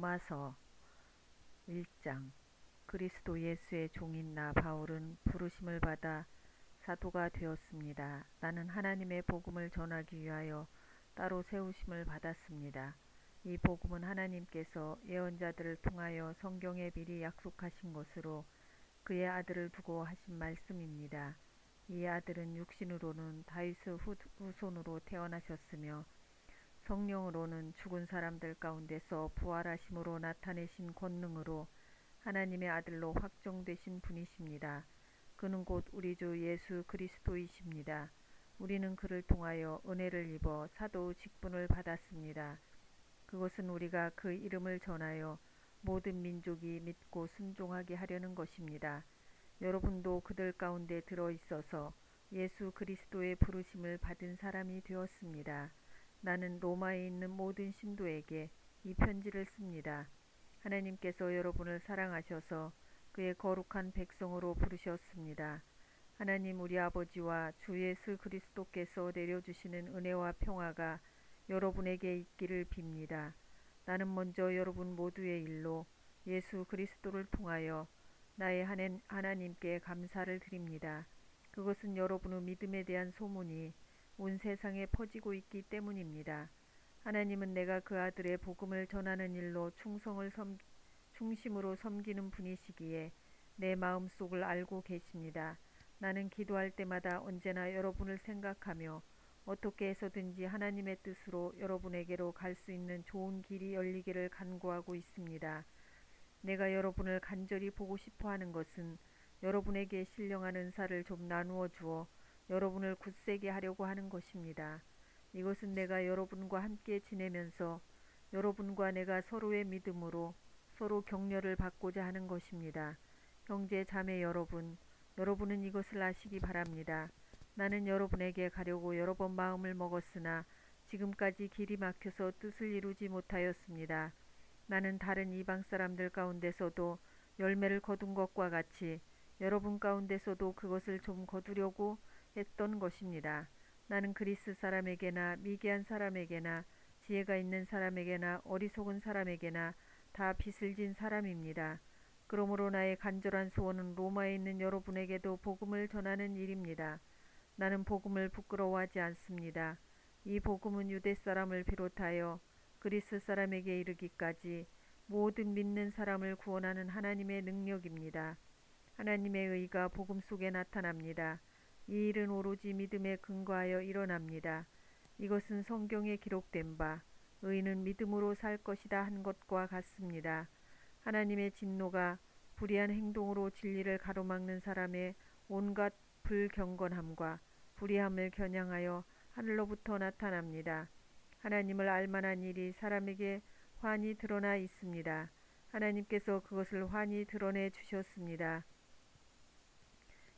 로마서 1장. 그리스도 예수의 종인 나 바울은 부르심을 받아 사도가 되었습니다. 나는 하나님의 복음을 전하기 위하여 따로 세우심을 받았습니다. 이 복음은 하나님께서 예언자들을 통하여 성경에 미리 약속하신 것으로 그의 아들을 두고 하신 말씀입니다. 이 아들은 육신으로는 다윗의 후손으로 태어나셨으며 성령으로는 죽은 사람들 가운데서 부활하심으로 나타내신 권능으로 하나님의 아들로 확정되신 분이십니다. 그는 곧 우리 주 예수 그리스도이십니다. 우리는 그를 통하여 은혜를 입어 사도의 직분을 받았습니다. 그것은 우리가 그 이름을 전하여 모든 민족이 믿고 순종하게 하려는 것입니다. 여러분도 그들 가운데 들어있어서 예수 그리스도의 부르심을 받은 사람이 되었습니다. 나는 로마에 있는 모든 신도에게 이 편지를 씁니다. 하나님께서 여러분을 사랑하셔서 그의 거룩한 백성으로 부르셨습니다. 하나님 우리 아버지와 주 예수 그리스도께서 내려주시는 은혜와 평화가 여러분에게 있기를 빕니다. 나는 먼저 여러분 모두의 일로 예수 그리스도를 통하여 나의 하나님께 감사를 드립니다. 그것은 여러분의 믿음에 대한 소문이 온 세상에 퍼지고 있기 때문입니다. 하나님은 내가 그 아들의 복음을 전하는 일로 충심으로 섬기는 분이시기에 내 마음속을 알고 계십니다. 나는 기도할 때마다 언제나 여러분을 생각하며 어떻게 해서든지 하나님의 뜻으로 여러분에게로 갈 수 있는 좋은 길이 열리기를 간구하고 있습니다. 내가 여러분을 간절히 보고 싶어 하는 것은 여러분에게 신령한 은사를 좀 나누어 주어 여러분을 굳세게 하려고 하는 것입니다. 이것은 내가 여러분과 함께 지내면서 여러분과 내가 서로의 믿음으로 서로 격려를 받고자 하는 것입니다. 형제 자매 여러분은 이것을 아시기 바랍니다. 나는 여러분에게 가려고 여러 번 마음을 먹었으나 지금까지 길이 막혀서 뜻을 이루지 못하였습니다. 나는 다른 이방 사람들 가운데서도 열매를 거둔 것과 같이 여러분 가운데서도 그것을 좀 거두려고 했던 것입니다. 나는 그리스 사람에게나 미개한 사람에게나 지혜가 있는 사람에게나 어리석은 사람에게나 다 빚을 진 사람입니다. 그러므로 나의 간절한 소원은 로마에 있는 여러분에게도 복음을 전하는 일입니다. 나는 복음을 부끄러워하지 않습니다. 이 복음은 유대 사람을 비롯하여 그리스 사람에게 이르기까지 모든 믿는 사람을 구원하는 하나님의 능력입니다. 하나님의 의가 복음 속에 나타납니다. 이 일은 오로지 믿음에 근거하여 일어납니다. 이것은 성경에 기록된 바 의인은 믿음으로 살 것이다 한 것과 같습니다. 하나님의 진노가 불의한 행동으로 진리를 가로막는 사람의 온갖 불경건함과 불의함을 겨냥하여 하늘로부터 나타납니다. 하나님을 알만한 일이 사람에게 환히 드러나 있습니다. 하나님께서 그것을 환히 드러내 주셨습니다.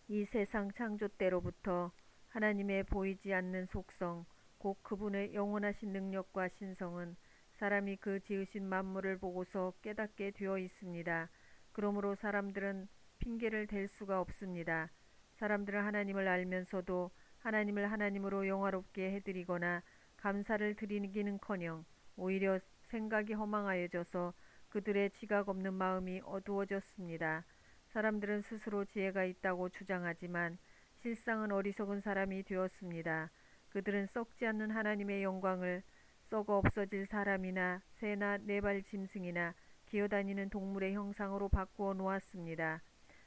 이 세상 창조 때로부터 하나님의 보이지 않는 속성, 곧 그분의 영원하신 능력과 신성은 사람이 그 지으신 만물을 보고서 깨닫게 되어 있습니다. 그러므로 사람들은 핑계를 댈 수가 없습니다. 사람들은 하나님을 알면서도 하나님을 하나님으로 영화롭게 해드리거나 감사를 드리기는커녕 오히려 생각이 허망하여져서 그들의 지각 없는 마음이 어두워졌습니다. 사람들은 스스로 지혜가 있다고 주장하지만 실상은 어리석은 사람이 되었습니다. 그들은 썩지 않는 하나님의 영광을 썩어 없어질 사람이나 새나 네발 짐승이나 기어다니는 동물의 형상으로 바꾸어 놓았습니다.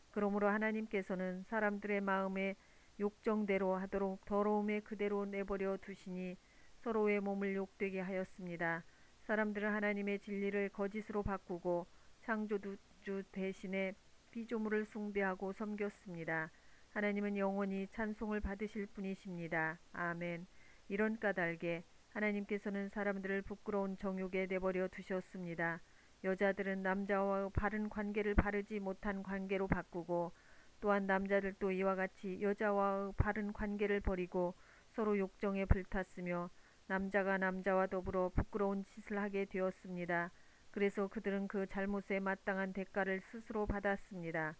그러므로 하나님께서는 사람들의 마음에 욕정대로 하도록 더러움에 그대로 내버려 두시니 서로의 몸을 욕되게 하였습니다. 사람들은 하나님의 진리를 거짓으로 바꾸고 창조주 대신에 피조물을 숭배하고 섬겼습니다. 하나님은 영원히 찬송을 받으실 분이십니다. 아멘. 이런 까닭에 하나님께서는 사람들을 부끄러운 정욕에 내버려 두셨습니다. 여자들은 남자와 바른 관계를 바르지 못한 관계로 바꾸고 또한 남자들도 이와 같이 여자와 바른 관계를 버리고 서로 욕정에 불탔으며 남자가 남자와 더불어 부끄러운 짓을 하게 되었습니다. 그래서 그들은 그 잘못에 마땅한 대가를 스스로 받았습니다.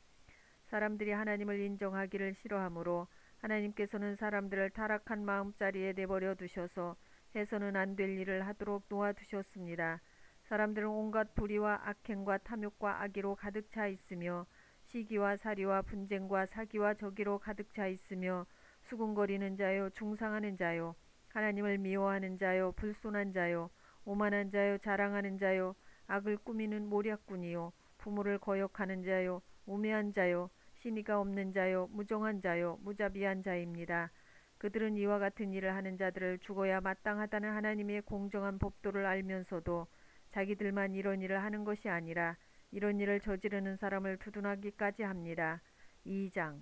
사람들이 하나님을 인정하기를 싫어하므로 하나님께서는 사람들을 타락한 마음자리에 내버려 두셔서 해서는 안 될 일을 하도록 놓아두셨습니다. 사람들은 온갖 불의와 악행과 탐욕과 악의로 가득 차 있으며 시기와 살이와 분쟁과 사기와 저기로 가득 차 있으며 수군거리는 자요 중상하는 자요 하나님을 미워하는 자요 불손한 자요 오만한 자요 자랑하는 자요 악을 꾸미는 모략꾼이요 부모를 거역하는 자요 우매한 자요 신의가 없는 자요 무정한 자요 무자비한 자입니다. 그들은 이와 같은 일을 하는 자들을 죽어야 마땅하다는 하나님의 공정한 법도를 알면서도 자기들만 이런 일을 하는 것이 아니라 이런 일을 저지르는 사람을 두둔하기까지 합니다. 2장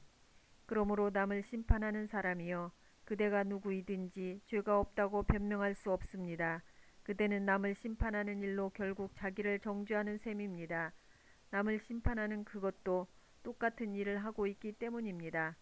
그러므로 남을 심판하는 사람이여 그대가 누구이든지 죄가 없다고 변명할 수 없습니다. 그대는 남을 심판하는 일로 결국 자기를 정죄하는 셈입니다. 남을 심판하는 그것도 똑같은 일을 하고 있기 때문입니다.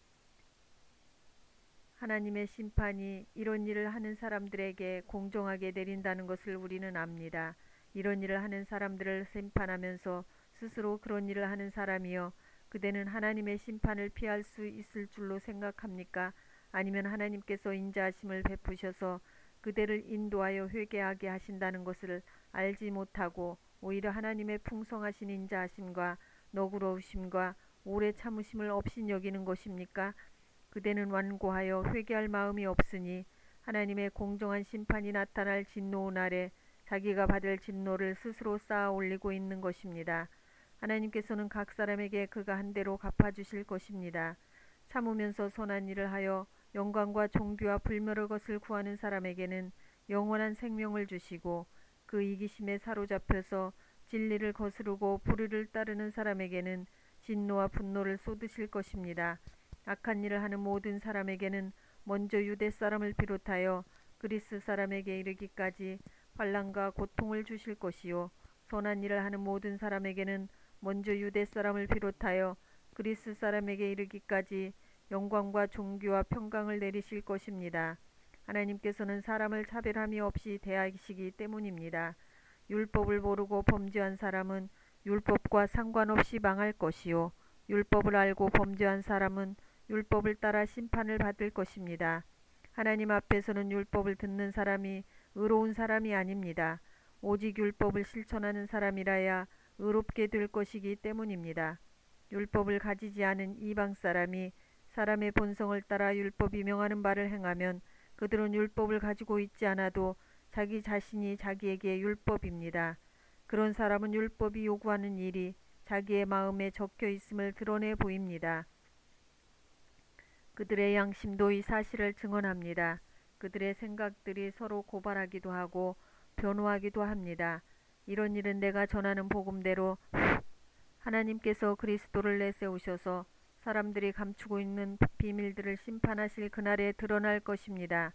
하나님의 심판이 이런 일을 하는 사람들에게 공정하게 내린다는 것을 우리는 압니다. 이런 일을 하는 사람들을 심판하면서 스스로 그런 일을 하는 사람이여 그대는 하나님의 심판을 피할 수 있을 줄로 생각합니까? 아니면 하나님께서 인자하심을 베푸셔서 그대를 인도하여 회개하게 하신다는 것을 알지 못하고 오히려 하나님의 풍성하신 인자하심과 너그러우심과 오래 참으심을 없인 여기는 것입니까? 그대는 완고하여 회개할 마음이 없으니 하나님의 공정한 심판이 나타날 진노 날에 자기가 받을 진노를 스스로 쌓아 올리고 있는 것입니다. 하나님께서는 각 사람에게 그가 한 대로 갚아주실 것입니다. 참으면서 선한 일을 하여 영광과 존귀와 불멸의 것을 구하는 사람에게는 영원한 생명을 주시고 그 이기심에 사로잡혀서 진리를 거스르고 불의를 따르는 사람에게는 진노와 분노를 쏟으실 것입니다. 악한 일을 하는 모든 사람에게는 먼저 유대 사람을 비롯하여 그리스 사람에게 이르기까지 환난과 고통을 주실 것이요 선한 일을 하는 모든 사람에게는 먼저 유대 사람을 비롯하여 그리스 사람에게 이르기까지 영광과 존귀와 평강을 내리실 것입니다. 하나님께서는 사람을 차별함이 없이 대하시기 때문입니다. 율법을 모르고 범죄한 사람은 율법과 상관없이 망할 것이요 율법을 알고 범죄한 사람은 율법을 따라 심판을 받을 것입니다. 하나님 앞에서는 율법을 듣는 사람이 의로운 사람이 아닙니다. 오직 율법을 실천하는 사람이라야 의롭게 될 것이기 때문입니다. 율법을 가지지 않은 이방 사람이 사람의 본성을 따라 율법이 명하는 바를 행하면 그들은 율법을 가지고 있지 않아도 자기 자신이 자기에게 율법입니다. 그런 사람은 율법이 요구하는 일이 자기의 마음에 적혀 있음을 드러내 보입니다. 그들의 양심도 이 사실을 증언합니다. 그들의 생각들이 서로 고발하기도 하고 변호하기도 합니다. 이런 일은 내가 전하는 복음대로 하나님께서 그리스도를 내세우셔서 사람들이 감추고 있는 비밀들을 심판하실 그날에 드러날 것입니다.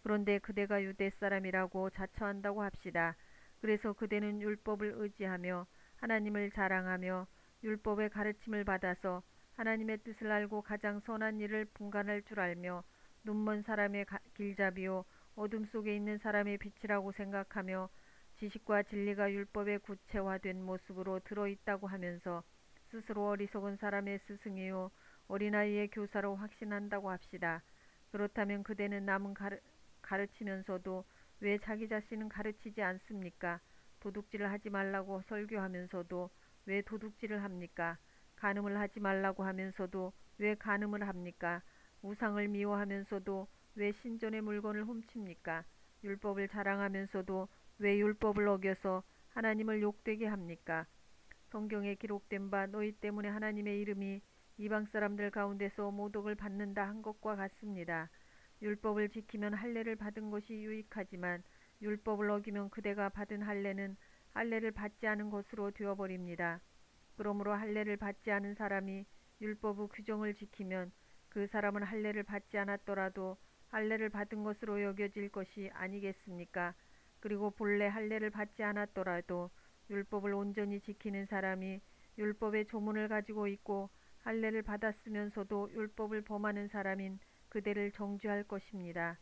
그런데 그대가 유대 사람이라고 자처한다고 합시다. 그래서 그대는 율법을 의지하며 하나님을 자랑하며 율법의 가르침을 받아서 하나님의 뜻을 알고 가장 선한 일을 분간할 줄 알며 눈먼 사람의 길잡이요 어둠 속에 있는 사람의 빛이라고 생각하며 지식과 진리가 율법의 구체화된 모습으로 들어있다고 하면서 스스로 어리석은 사람의 스승이요 어린아이의 교사로 확신한다고 합시다. 그렇다면 그대는 남은 가르치면서도 왜 자기 자신은 가르치지 않습니까? 도둑질을 하지 말라고 설교하면서도 왜 도둑질을 합니까? 간음을 하지 말라고 하면서도 왜 간음을 합니까? 우상을 미워하면서도 왜 신전의 물건을 훔칩니까? 율법을 자랑하면서도 왜 율법을 어겨서 하나님을 욕되게 합니까? 성경에 기록된 바 너희 때문에 하나님의 이름이 이방 사람들 가운데서 모독을 받는다 한 것과 같습니다. 율법을 지키면 할례를 받은 것이 유익하지만 율법을 어기면 그대가 받은 할례는 할례를 받지 않은 것으로 되어버립니다. 그러므로 할례를 받지 않은 사람이 율법의 규정을 지키면 그 사람은 할례를 받지 않았더라도 할례를 받은 것으로 여겨질 것이 아니겠습니까? 그리고 본래 할례를 받지 않았더라도 율법을 온전히 지키는 사람이 율법의 조문을 가지고 있고 할례를 받았으면서도 율법을 범하는 사람인 그대를 정죄할 것입니다.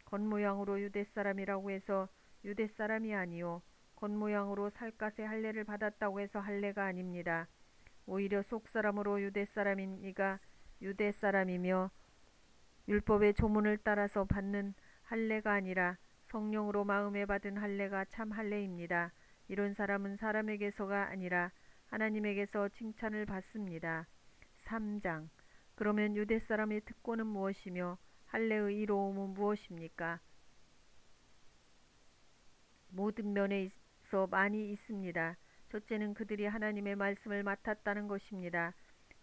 겉모양으로 유대사람이라고 해서 유대사람이 아니요 겉모양으로 살갗의 할례를 받았다고 해서 할례가 아닙니다. 오히려 속사람으로 유대사람인 이가 유대사람이며 율법의 조문을 따라서 받는 할례가 아니라 성령으로 마음에 받은 할례가 참 할례입니다. 이런 사람은 사람에게서가 아니라 하나님에게서 칭찬을 받습니다. 3장. 그러면 유대 사람의 특권은 무엇이며 할례의 이로움은 무엇입니까? 모든 면에 있어 많이 있습니다. 첫째는 그들이 하나님의 말씀을 맡았다는 것입니다.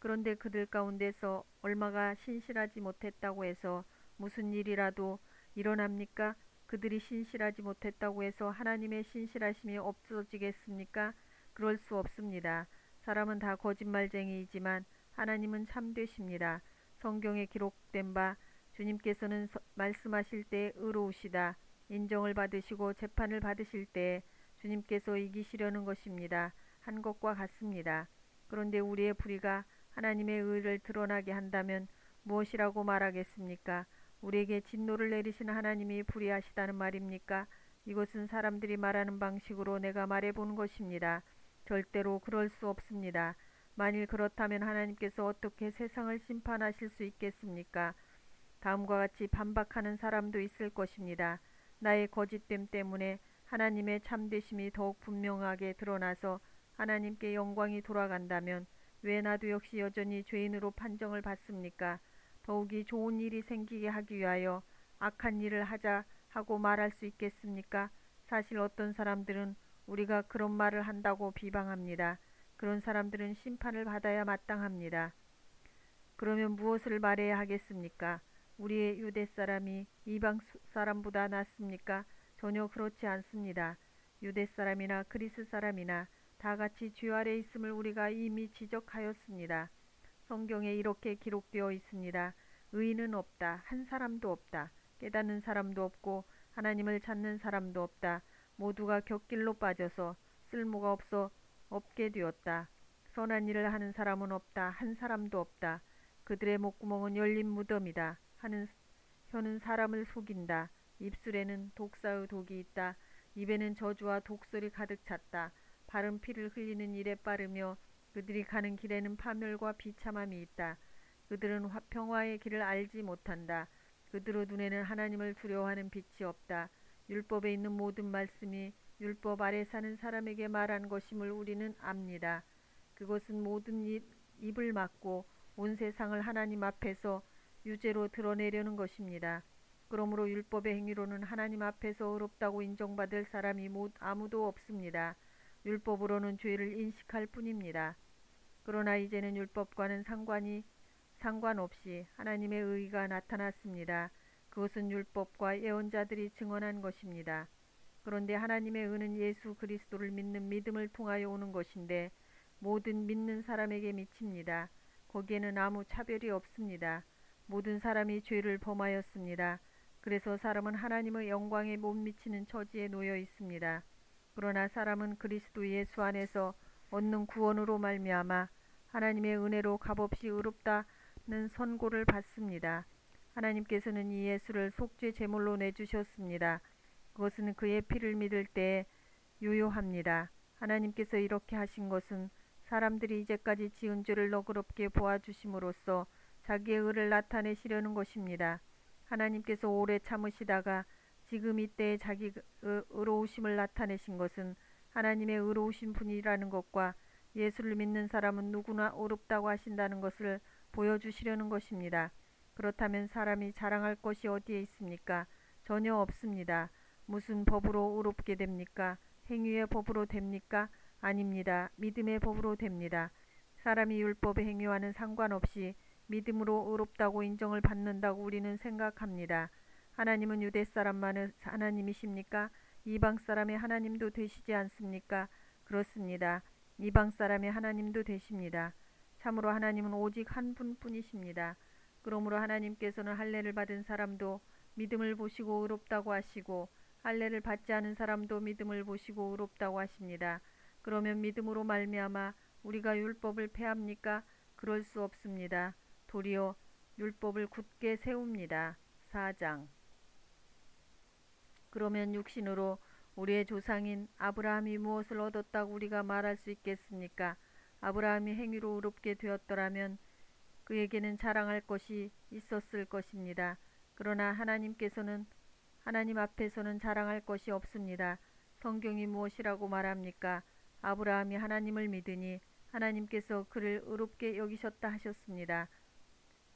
그런데 그들 가운데서 얼마가 신실하지 못했다고 해서 무슨 일이라도 일어납니까? 그들이 신실하지 못했다고 해서 하나님의 신실하심이 없어지겠습니까? 그럴 수 없습니다. 사람은 다 거짓말쟁이이지만 하나님은 참되십니다. 성경에 기록된 바 주님께서는 말씀하실 때 의로우시다. 인정을 받으시고 재판을 받으실 때 주님께서 이기시려는 것입니다. 한 것과 같습니다. 그런데 우리의 불의가 하나님의 의를 드러나게 한다면 무엇이라고 말하겠습니까? 우리에게 진노를 내리시는 하나님이 불의하시다는 말입니까? 이것은 사람들이 말하는 방식으로 내가 말해본 것입니다. 절대로 그럴 수 없습니다. 만일 그렇다면 하나님께서 어떻게 세상을 심판하실 수 있겠습니까? 다음과 같이 반박하는 사람도 있을 것입니다. 나의 거짓됨 때문에 하나님의 참되심이 더욱 분명하게 드러나서 하나님께 영광이 돌아간다면 왜 나도 역시 여전히 죄인으로 판정을 받습니까? 더욱이 좋은 일이 생기게 하기 위하여 악한 일을 하자 하고 말할 수 있겠습니까? 사실 어떤 사람들은 우리가 그런 말을 한다고 비방합니다. 그런 사람들은 심판을 받아야 마땅합니다. 그러면 무엇을 말해야 하겠습니까? 우리의 유대 사람이 이방 사람보다 낫습니까? 전혀 그렇지 않습니다. 유대 사람이나 그리스 사람이나 다 같이 죄 아래 있음을 우리가 이미 지적하였습니다. 성경에 이렇게 기록되어 있습니다. 의인은 없다. 한 사람도 없다. 깨닫는 사람도 없고 하나님을 찾는 사람도 없다. 모두가 곁길로 빠져서 쓸모가 없게 되었다. 선한 일을 하는 사람은 없다. 한 사람도 없다. 그들의 목구멍은 열린 무덤이다. 하는 혀는 사람을 속인다. 입술에는 독사의 독이 있다. 입에는 저주와 독설이 가득 찼다. 발은 피를 흘리는 일에 빠르며 그들이 가는 길에는 파멸과 비참함이 있다. 그들은 평화의 길을 알지 못한다. 그들의 눈에는 하나님을 두려워하는 빛이 없다. 율법에 있는 모든 말씀이 율법 아래 사는 사람에게 말한 것임을 우리는 압니다. 그것은 모든 입을 막고 온 세상을 하나님 앞에서 유죄로 드러내려는 것입니다. 그러므로 율법의 행위로는 하나님 앞에서 의롭다고 인정받을 사람이 아무도 없습니다. 율법으로는 죄를 인식할 뿐입니다. 그러나 이제는 율법과는 상관없이 하나님의 의가 나타났습니다. 그것은 율법과 예언자들이 증언한 것입니다. 그런데 하나님의 의는 예수 그리스도를 믿는 믿음을 통하여 오는 것인데 모든 믿는 사람에게 미칩니다. 거기에는 아무 차별이 없습니다. 모든 사람이 죄를 범하였습니다. 그래서 사람은 하나님의 영광에 못 미치는 처지에 놓여 있습니다. 그러나 사람은 그리스도 예수 안에서 얻는 구원으로 말미암아 하나님의 은혜로 값없이 의롭다는 선고를 받습니다. 하나님께서는 이 예수를 속죄 제물로 내주셨습니다. 그것은 그의 피를 믿을 때에 유효합니다. 하나님께서 이렇게 하신 것은 사람들이 이제까지 지은 죄를 너그럽게 보아주심으로써 자기의 의를 나타내시려는 것입니다. 하나님께서 오래 참으시다가 지금 이때에 자기 의로우심을 나타내신 것은 하나님의 의로우신 분이라는 것과 예수를 믿는 사람은 누구나 의롭다고 하신다는 것을 보여주시려는 것입니다. 그렇다면 사람이 자랑할 것이 어디에 있습니까? 전혀 없습니다. 무슨 법으로 의롭게 됩니까? 행위의 법으로 됩니까? 아닙니다. 믿음의 법으로 됩니다. 사람이 율법의 행위와는 상관없이 믿음으로 의롭다고 인정을 받는다고 우리는 생각합니다. 하나님은 유대 사람만의 하나님이십니까? 이방 사람의 하나님도 되시지 않습니까? 그렇습니다. 이방 사람의 하나님도 되십니다. 참으로 하나님은 오직 한 분뿐이십니다. 그러므로 하나님께서는 할례를 받은 사람도 믿음을 보시고 의롭다고 하시고 할례를 받지 않은 사람도 믿음을 보시고 의롭다고 하십니다. 그러면 믿음으로 말미암아 우리가 율법을 폐합니까? 그럴 수 없습니다. 도리어 율법을 굳게 세웁니다. 4장. 그러면 육신으로 우리의 조상인 아브라함이 무엇을 얻었다고 우리가 말할 수 있겠습니까? 아브라함이 행위로 의롭게 되었더라면 그에게는 자랑할 것이 있었을 것입니다. 그러나 하나님 앞에서는 자랑할 것이 없습니다. 성경이 무엇이라고 말합니까? 아브라함이 하나님을 믿으니 하나님께서 그를 의롭게 여기셨다 하셨습니다.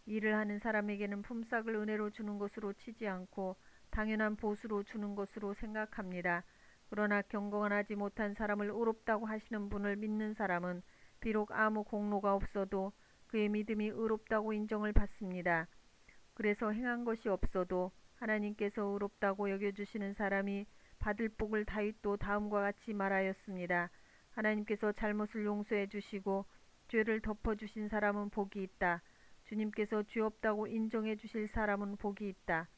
일을 하는 사람에게는 품삯을 은혜로 주는 것으로 치지 않고 당연한 보수로 주는 것으로 생각합니다. 그러나 경건하지 못한 사람을 의롭다고 하시는 분을 믿는 사람은 비록 아무 공로가 없어도 그의 믿음이 의롭다고 인정을 받습니다. 그래서 행한 것이 없어도 하나님께서 의롭다고 여겨주시는 사람이 받을 복을 다윗도 다음과 같이 말하였습니다. 하나님께서 잘못을 용서해 주시고 죄를 덮어주신 사람은 복이 있다. 주님께서 죄 없다고 인정해 주실 사람은 복이 있다.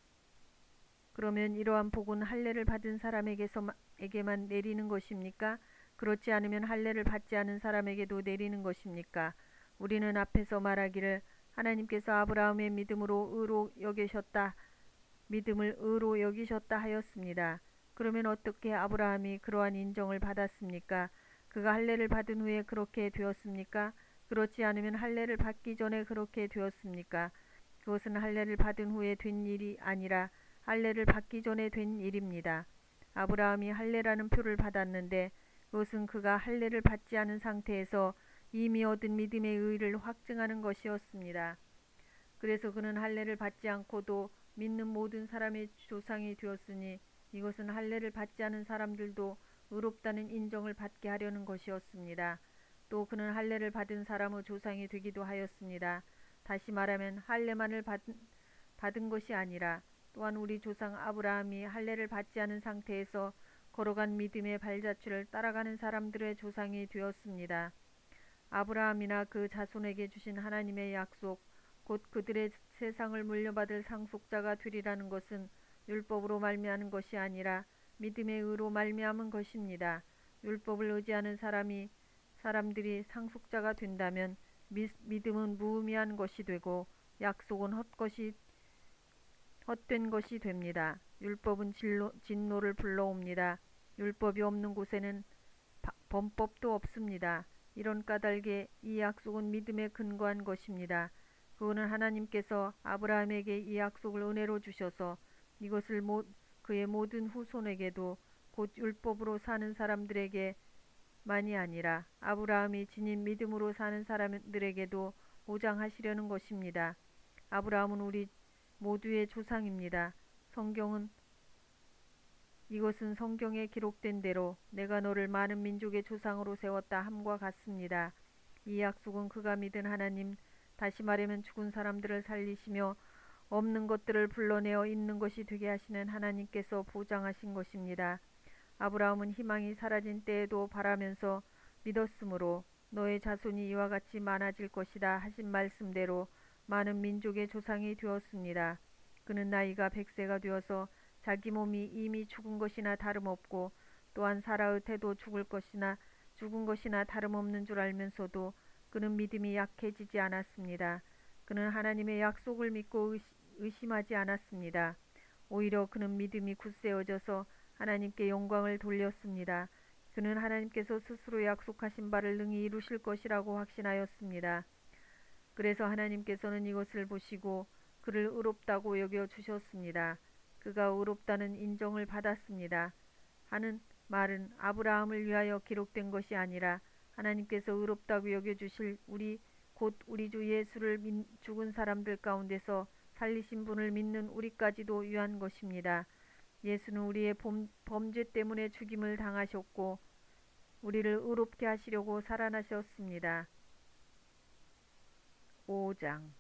그러면 이러한 복은 할례를 받은 사람에게만 내리는 것입니까? 그렇지 않으면 할례를 받지 않은 사람에게도 내리는 것입니까? 우리는 앞에서 말하기를 하나님께서 아브라함의 믿음을 의로 여기셨다 하였습니다. 그러면 어떻게 아브라함이 그러한 인정을 받았습니까? 그가 할례를 받은 후에 그렇게 되었습니까? 그렇지 않으면 할례를 받기 전에 그렇게 되었습니까? 그것은 할례를 받은 후에 된 일이 아니라 할례를 받기 전에 된 일입니다. 아브라함이 할례라는 표를 받았는데 그것은 그가 할례를 받지 않은 상태에서 이미 얻은 믿음의 의의를 확증하는 것이었습니다. 그래서 그는 할례를 받지 않고도 믿는 모든 사람의 조상이 되었으니 이것은 할례를 받지 않은 사람들도 의롭다는 인정을 받게 하려는 것이었습니다. 또 그는 할례를 받은 사람의 조상이 되기도 하였습니다. 다시 말하면 할례만을 받은 것이 아니라 또한 우리 조상 아브라함이 할례를 받지 않은 상태에서 걸어간 믿음의 발자취를 따라가는 사람들의 조상이 되었습니다. 아브라함이나 그 자손에게 주신 하나님의 약속, 곧 그들의 세상을 물려받을 상속자가 되리라는 것은 율법으로 말미암은 것이 아니라 믿음의 의로 말미암은 것입니다. 율법을 의지하는 사람들이 상속자가 된다면 믿음은 무의미한 것이 되고 약속은 헛된 것이 됩니다. 율법은 진노를 불러옵니다. 율법이 없는 곳에는 범법도 없습니다. 이런 까닭에 이 약속은 믿음에 근거한 것입니다. 그거는 하나님께서 아브라함에게 이 약속을 은혜로 주셔서 이것을 그의 모든 후손에게도 곧 율법으로 사는 사람들에게만이 아니라 아브라함이 지닌 믿음으로 사는 사람들에게도 보장하시려는 것입니다. 아브라함은 우리 모두의 조상입니다. 이것은 성경에 기록된 대로 내가 너를 많은 민족의 조상으로 세웠다 함과 같습니다. 이 약속은 그가 믿은 하나님, 다시 말하면 죽은 사람들을 살리시며 없는 것들을 불러내어 있는 것이 되게 하시는 하나님께서 보장하신 것입니다. 아브라함은 희망이 사라진 때에도 바라면서 믿었으므로 너의 자손이 이와 같이 많아질 것이다 하신 말씀대로 많은 민족의 조상이 되었습니다. 그는 나이가 100세가 되어서 자기 몸이 이미 죽은 것이나 다름없고 또한 사라의 태도 죽은 것이나 다름없는 줄 알면서도 그는 믿음이 약해지지 않았습니다. 그는 하나님의 약속을 믿고 의심하지 않았습니다. 오히려 그는 믿음이 굳세어져서 하나님께 영광을 돌렸습니다. 그는 하나님께서 스스로 약속하신 바를 능히 이루실 것이라고 확신하였습니다. 그래서 하나님께서는 이것을 보시고 그를 의롭다고 여겨 주셨습니다. 그가 의롭다는 인정을 받았습니다. 하는 말은 아브라함을 위하여 기록된 것이 아니라 하나님께서 의롭다고 여겨주실 곧 우리 주 예수를 죽은 사람들 가운데서 살리신 분을 믿는 우리까지도 위한 것입니다. 예수는 우리의 범죄 때문에 죽임을 당하셨고 우리를 의롭게 하시려고 살아나셨습니다. 5장.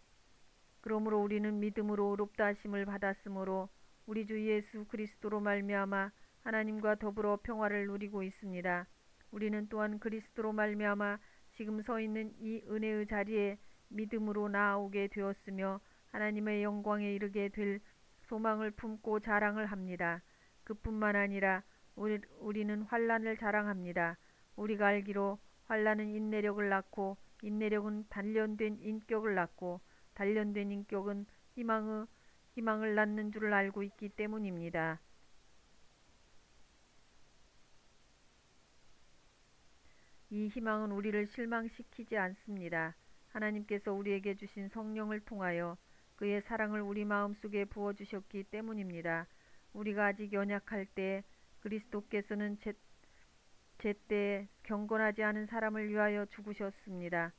그러므로 우리는 믿음으로 의롭다 하심을 받았으므로 우리 주 예수 그리스도로 말미암아 하나님과 더불어 평화를 누리고 있습니다. 우리는 또한 그리스도로 말미암아 지금 서 있는 이 은혜의 자리에 믿음으로 나아오게 되었으며 하나님의 영광에 이르게 될 소망을 품고 자랑을 합니다. 그뿐만 아니라 우리는 환난을 자랑합니다. 우리가 알기로 환난은 인내력을 낳고 인내력은 단련된 인격을 낳고 단련된 인격은 희망을 낳는 줄을 알고 있기 때문입니다. 이 희망은 우리를 실망시키지 않습니다. 하나님께서 우리에게 주신 성령을 통하여 그의 사랑을 우리 마음속에 부어주셨기 때문입니다. 우리가 아직 연약할 때 그리스도께서는 제때 경건하지 않은 사람을 위하여 죽으셨습니다.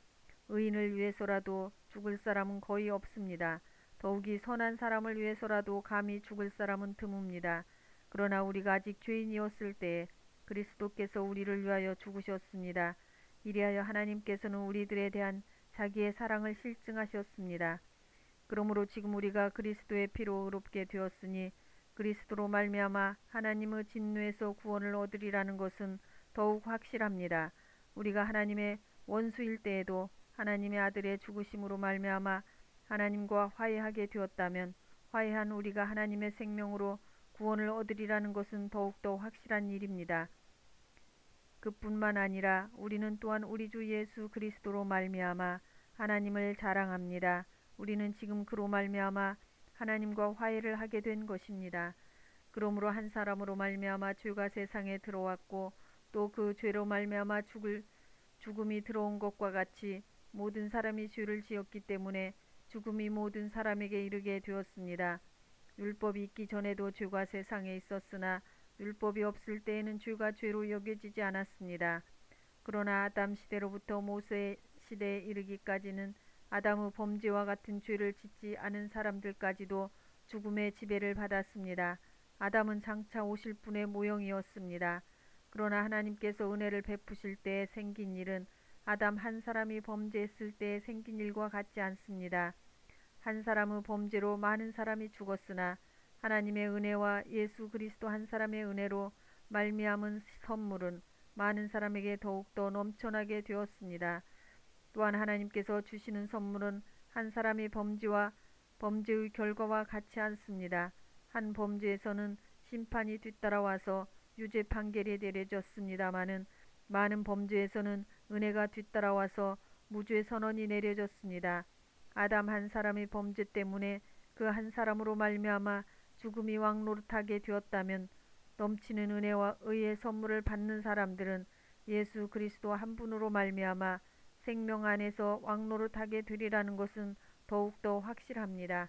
의인을 위해서라도 죽을 사람은 거의 없습니다. 더욱이 선한 사람을 위해서라도 감히 죽을 사람은 드뭅니다. 그러나 우리가 아직 죄인이었을 때에 그리스도께서 우리를 위하여 죽으셨습니다. 이리하여 하나님께서는 우리들에 대한 자기의 사랑을 실증하셨습니다. 그러므로 지금 우리가 그리스도의 피로 의롭게 되었으니 그리스도로 말미암아 하나님의 진노에서 구원을 얻으리라는 것은 더욱 확실합니다. 우리가 하나님의 원수일 때에도 하나님의 아들의 죽으심으로 말미암아 하나님과 화해하게 되었다면 화해한 우리가 하나님의 생명으로 구원을 얻으리라는 것은 더욱더 확실한 일입니다. 그뿐만 아니라 우리는 또한 우리 주 예수 그리스도로 말미암아 하나님을 자랑합니다. 우리는 지금 그로 말미암아 하나님과 화해를 하게 된 것입니다. 그러므로 한 사람으로 말미암아 죄가 세상에 들어왔고 또 그 죄로 말미암아 죽음이 들어온 것과 같이 모든 사람이 죄를 지었기 때문에 죽음이 모든 사람에게 이르게 되었습니다. 율법이 있기 전에도 죄가 세상에 있었으나 율법이 없을 때에는 죄가 죄로 여겨지지 않았습니다. 그러나 아담 시대로부터 모세 시대에 이르기까지는 아담의 범죄와 같은 죄를 짓지 않은 사람들까지도 죽음의 지배를 받았습니다. 아담은 장차 오실 분의 모형이었습니다. 그러나 하나님께서 은혜를 베푸실 때에 생긴 일은 아담 한 사람이 범죄했을 때에 생긴 일과 같지 않습니다. 한 사람의 범죄로 많은 사람이 죽었으나 하나님의 은혜와 예수 그리스도 한 사람의 은혜로 말미암은 선물은 많은 사람에게 더욱더 넘쳐나게 되었습니다. 또한 하나님께서 주시는 선물은 한 사람의 범죄와 범죄의 결과와 같지 않습니다. 한 범죄에서는 심판이 뒤따라와서 유죄 판결이 내려졌습니다마는 많은 범죄에서는 은혜가 뒤따라와서 무죄 선언이 내려졌습니다. 아담 한 사람의 범죄 때문에 그 한 사람으로 말미암아 죽음이 왕노릇하게 되었다면 넘치는 은혜와 의의 선물을 받는 사람들은 예수 그리스도 한 분으로 말미암아 생명 안에서 왕노릇하게 되리라는 것은 더욱더 확실합니다.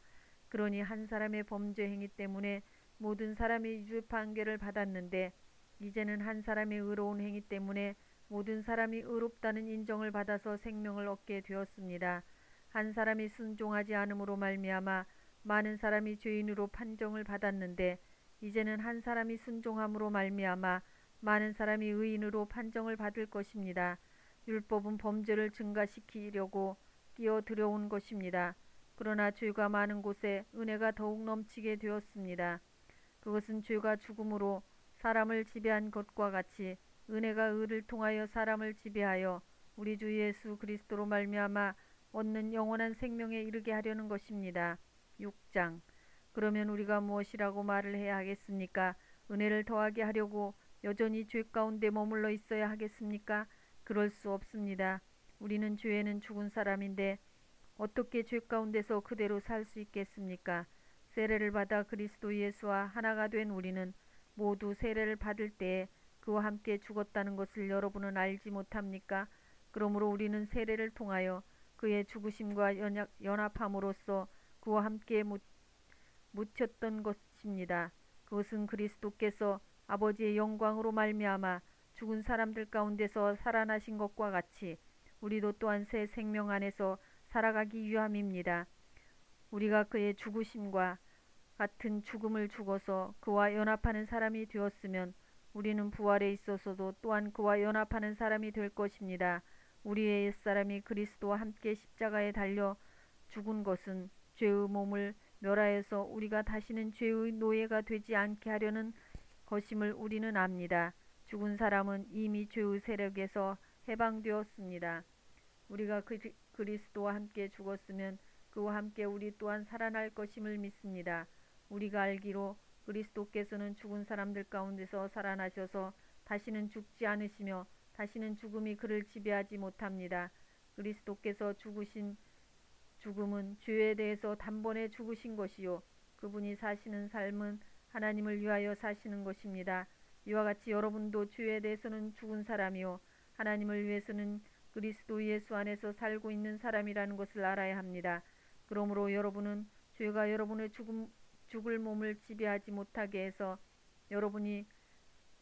그러니 한 사람의 범죄 행위 때문에 모든 사람이 유죄 판결을 받았는데 이제는 한 사람의 의로운 행위 때문에 모든 사람이 의롭다는 인정을 받아서 생명을 얻게 되었습니다. 한 사람이 순종하지 않음으로 말미암아 많은 사람이 죄인으로 판정을 받았는데 이제는 한 사람이 순종함으로 말미암아 많은 사람이 의인으로 판정을 받을 것입니다. 율법은 범죄를 증가시키려고 끼어들여온 것입니다. 그러나 죄가 많은 곳에 은혜가 더욱 넘치게 되었습니다. 그것은 죄가 죽음으로 사람을 지배한 것과 같이 은혜가 의를 통하여 사람을 지배하여 우리 주 예수 그리스도로 말미암아 얻는 영원한 생명에 이르게 하려는 것입니다. 6장. 그러면 우리가 무엇이라고 말을 해야 하겠습니까? 은혜를 더하게 하려고 여전히 죄 가운데 머물러 있어야 하겠습니까? 그럴 수 없습니다. 우리는 죄에는 죽은 사람인데 어떻게 죄 가운데서 그대로 살 수 있겠습니까? 세례를 받아 그리스도 예수와 하나가 된 우리는 모두 세례를 받을 때에 그와 함께 죽었다는 것을 여러분은 알지 못합니까? 그러므로 우리는 세례를 통하여 그의 죽으심과 연합함으로써 그와 함께 묻혔던 것입니다. 그것은 그리스도께서 아버지의 영광으로 말미암아 죽은 사람들 가운데서 살아나신 것과 같이 우리도 또한 새 생명 안에서 살아가기 위함입니다. 우리가 그의 죽으심과 같은 죽음을 죽어서 그와 연합하는 사람이 되었으면 우리는 부활에 있어서도 또한 그와 연합하는 사람이 될 것입니다. 우리의 옛사람이 그리스도와 함께 십자가에 달려 죽은 것은 죄의 몸을 멸하여서 우리가 다시는 죄의 노예가 되지 않게 하려는 것임을 우리는 압니다. 죽은 사람은 이미 죄의 세력에서 해방되었습니다. 우리가 그리스도와 함께 죽었으면 그와 함께 우리 또한 살아날 것임을 믿습니다. 우리가 알기로 그리스도께서는 죽은 사람들 가운데서 살아나셔서 다시는 죽지 않으시며 다시는 죽음이 그를 지배하지 못합니다. 그리스도께서 죽으신 죽음은 죄에 대해서 단번에 죽으신 것이요 그분이 사시는 삶은 하나님을 위하여 사시는 것입니다. 이와 같이 여러분도 죄에 대해서는 죽은 사람이요 하나님을 위해서는 그리스도 예수 안에서 살고 있는 사람이라는 것을 알아야 합니다. 그러므로 여러분은 죄가 여러분의 죽을 몸을 지배하지 못하게 해서 여러분이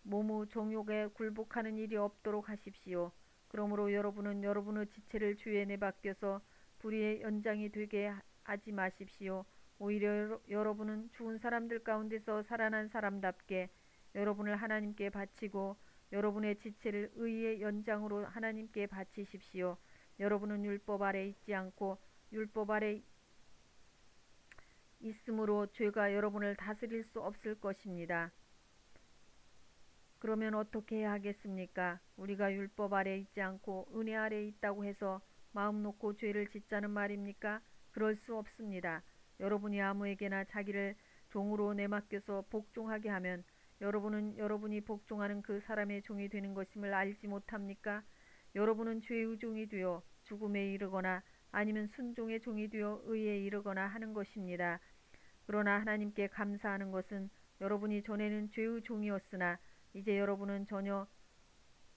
몸의 정욕에 굴복하는 일이 없도록 하십시오. 그러므로 여러분은 여러분의 지체를 주에 내맡겨서 불의의 연장이 되게 하지 마십시오. 오히려 여러분은 죽은 사람들 가운데서 살아난 사람답게 여러분을 하나님께 바치고 여러분의 지체를 의의 연장으로 하나님께 바치십시오. 여러분은 율법 아래 있지 않고 율법 아래 있으므로 죄가 여러분을 다스릴 수 없을 것입니다. 그러면 어떻게 해야 하겠습니까? 우리가 율법 아래 있지 않고 은혜 아래 있다고 해서 마음 놓고 죄를 짓자는 말입니까? 그럴 수 없습니다. 여러분이 아무에게나 자기를 종으로 내맡겨서 복종하게 하면 여러분은 여러분이 복종하는 그 사람의 종이 되는 것임을 알지 못합니까? 여러분은 죄의 종이 되어 죽음에 이르거나 아니면 순종의 종이 되어 의에 이르거나 하는 것입니다. 그러나 하나님께 감사하는 것은 여러분이 전에는 죄의 종이었으나 이제 여러분은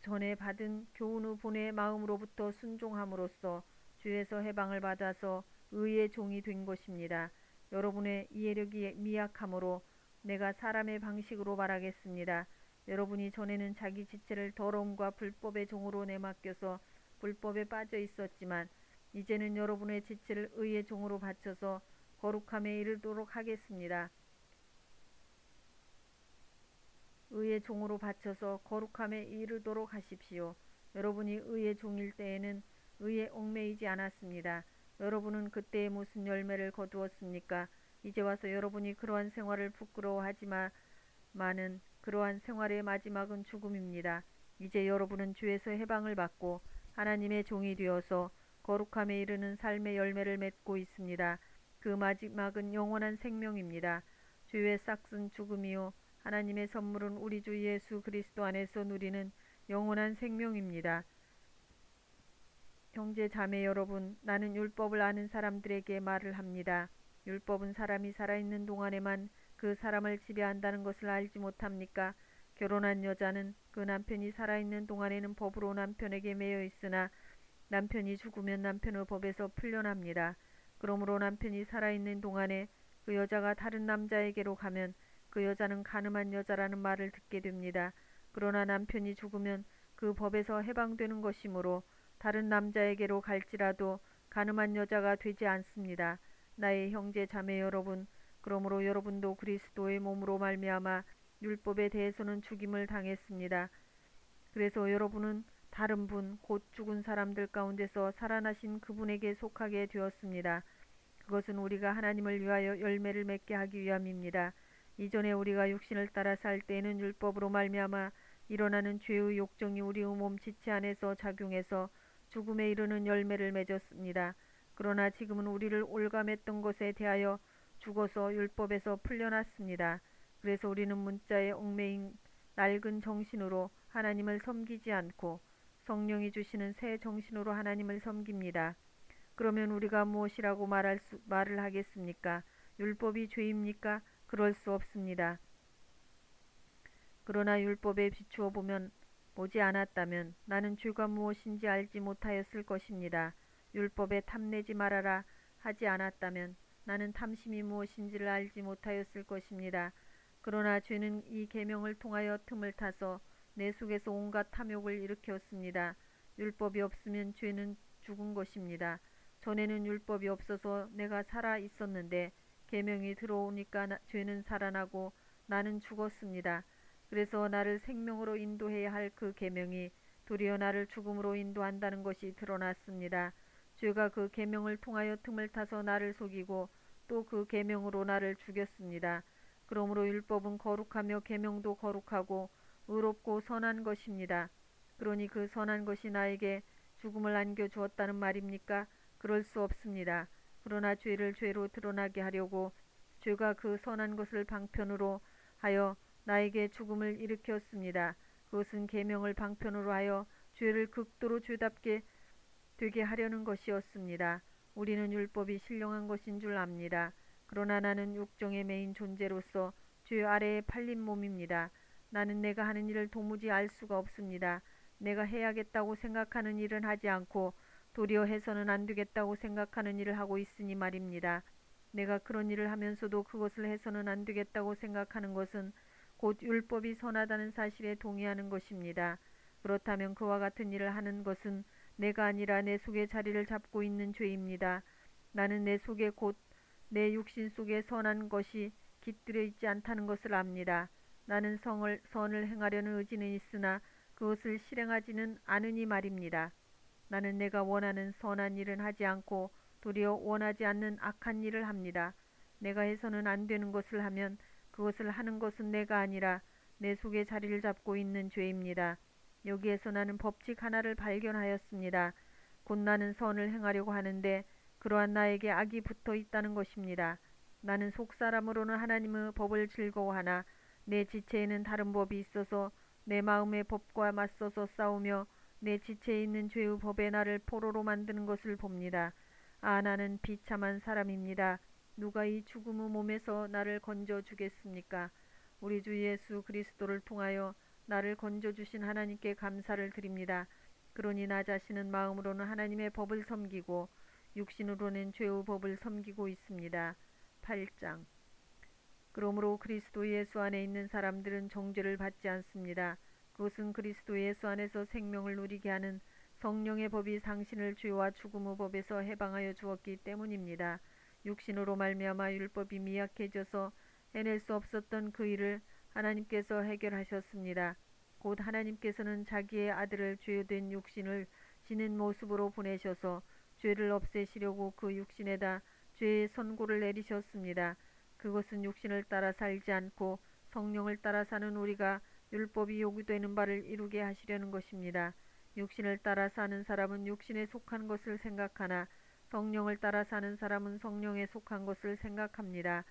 전에 받은 교훈의 본의 마음으로부터 순종함으로써 주에서 해방을 받아서 의의 종이 된 것입니다. 여러분의 이해력이 미약함으로 내가 사람의 방식으로 말하겠습니다. 여러분이 전에는 자기 지체를 더러움과 불법의 종으로 내맡겨서 불법에 빠져 있었지만 이제는 여러분의 지체를 의의 종으로 바쳐서 거룩함에 이르도록 하겠습니다. 의의 종으로 바쳐서 거룩함에 이르도록 하십시오. 여러분이 의의 종일 때에는 의에 얽매이지 않았습니다. 여러분은 그때에 무슨 열매를 거두었습니까? 이제 와서 여러분이 그러한 생활을 부끄러워하지만은 그러한 생활의 마지막은 죽음입니다. 이제 여러분은 주에서 해방을 받고 하나님의 종이 되어서 거룩함에 이르는 삶의 열매를 맺고 있습니다. 그 마지막은 영원한 생명입니다. 주의 싹슨 죽음이요 하나님의 선물은 우리 주 예수 그리스도 안에서 누리는 영원한 생명입니다. 형제 자매 여러분, 나는 율법을 아는 사람들에게 말을 합니다. 율법은 사람이 살아있는 동안에만 그 사람을 지배한다는 것을 알지 못합니까? 결혼한 여자는 그 남편이 살아있는 동안에는 법으로 남편에게 매여 있으나 남편이 죽으면 남편의 법에서 풀려납니다. 그러므로 남편이 살아있는 동안에 그 여자가 다른 남자에게로 가면 그 여자는 간음한 여자라는 말을 듣게 됩니다. 그러나 남편이 죽으면 그 법에서 해방되는 것이므로 다른 남자에게로 갈지라도 간음한 여자가 되지 않습니다. 나의 형제 자매 여러분, 그러므로 여러분도 그리스도의 몸으로 말미암아 율법에 대해서는 죽임을 당했습니다. 그래서 여러분은 다른 분, 곧 죽은 사람들 가운데서 살아나신 그분에게 속하게 되었습니다. 그것은 우리가 하나님을 위하여 열매를 맺게 하기 위함입니다. 이전에 우리가 육신을 따라 살 때에는 율법으로 말미암아 일어나는 죄의 욕정이 우리의 몸 지체 안에서 작용해서 죽음에 이르는 열매를 맺었습니다. 그러나 지금은 우리를 올감했던 것에 대하여 죽어서 율법에서 풀려났습니다. 그래서 우리는 문자에 얽매인 낡은 정신으로 하나님을 섬기지 않고 성령이 주시는 새 정신으로 하나님을 섬깁니다. 그러면 우리가 무엇이라고 말을 하겠습니까? 율법이 죄입니까? 그럴 수 없습니다. 그러나 율법에 비추어 보지 않았다면 나는 죄가 무엇인지 알지 못하였을 것입니다. 율법에 탐내지 말아라 하지 않았다면 나는 탐심이 무엇인지를 알지 못하였을 것입니다. 그러나 죄는 이 계명을 통하여 틈을 타서 내 속에서 온갖 탐욕을 일으켰습니다. 율법이 없으면 죄는 죽은 것입니다. 전에는 율법이 없어서 내가 살아 있었는데 계명이 들어오니까 죄는 살아나고 나는 죽었습니다. 그래서 나를 생명으로 인도해야 할 그 계명이 도리어 나를 죽음으로 인도한다는 것이 드러났습니다. 죄가 그 계명을 통하여 틈을 타서 나를 속이고 또 그 계명으로 나를 죽였습니다. 그러므로 율법은 거룩하며 계명도 거룩하고 의롭고 선한 것입니다. 그러니 그 선한 것이 나에게 죽음을 안겨주었다는 말입니까? 그럴 수 없습니다. 그러나 죄를 죄로 드러나게 하려고 죄가 그 선한 것을 방편으로 하여 나에게 죽음을 일으켰습니다. 그것은 계명을 방편으로 하여 죄를 극도로 죄답게 되게 하려는 것이었습니다. 우리는 율법이 신령한 것인 줄 압니다. 그러나 나는 육정에 매인 존재로서 죄 아래에 팔린 몸입니다. 나는 내가 하는 일을 도무지 알 수가 없습니다. 내가 해야겠다고 생각하는 일은 하지 않고 도리어 해서는 안 되겠다고 생각하는 일을 하고 있으니 말입니다. 내가 그런 일을 하면서도 그것을 해서는 안 되겠다고 생각하는 것은 곧 율법이 선하다는 사실에 동의하는 것입니다. 그렇다면 그와 같은 일을 하는 것은 내가 아니라 내 속에 자리를 잡고 있는 죄입니다. 나는 내 속에 곧 내 육신 속에 선한 것이 깃들여 있지 않다는 것을 압니다. 나는 선을 행하려는 의지는 있으나 그것을 실행하지는 않으니 말입니다. 나는 내가 원하는 선한 일은 하지 않고 도리어 원하지 않는 악한 일을 합니다. 내가 해서는 안 되는 것을 하면 그것을 하는 것은 내가 아니라 내 속에 자리를 잡고 있는 죄입니다. 여기에서 나는 법칙 하나를 발견하였습니다. 곧 나는 선을 행하려고 하는데 그러한 나에게 악이 붙어 있다는 것입니다. 나는 속사람으로는 하나님의 법을 즐거워하나 내 지체에는 다른 법이 있어서 내 마음의 법과 맞서서 싸우며 내 지체에 있는 죄의 법에 나를 포로로 만드는 것을 봅니다. 아, 나는 비참한 사람입니다. 누가 이 죽음의 몸에서 나를 건져 주겠습니까? 우리 주 예수 그리스도를 통하여 나를 건져 주신 하나님께 감사를 드립니다. 그러니 나 자신은 마음으로는 하나님의 법을 섬기고 육신으로는 죄의 법을 섬기고 있습니다. 8장. 그러므로 그리스도 예수 안에 있는 사람들은 정죄를 받지 않습니다. 그것은 그리스도 예수 안에서 생명을 누리게 하는 성령의 법이 당신을 죄와 죽음의 법에서 해방하여 주었기 때문입니다. 육신으로 말미암아 율법이 미약해져서 해낼 수 없었던 그 일을 하나님께서 해결하셨습니다. 곧 하나님께서는 자기의 아들을 죄된 육신을 지닌 모습으로 보내셔서 죄를 없애시려고 그 육신에다 죄의 선고를 내리셨습니다. 그것은 육신을 따라 살지 않고 성령을 따라 사는 우리가 율법이 요구되는 바를 이루게 하시려는 것입니다. 육신을 따라 사는 사람은 육신에 속한 것을 생각하나 성령을 따라 사는 사람은 성령에 속한 것을 생각합니다.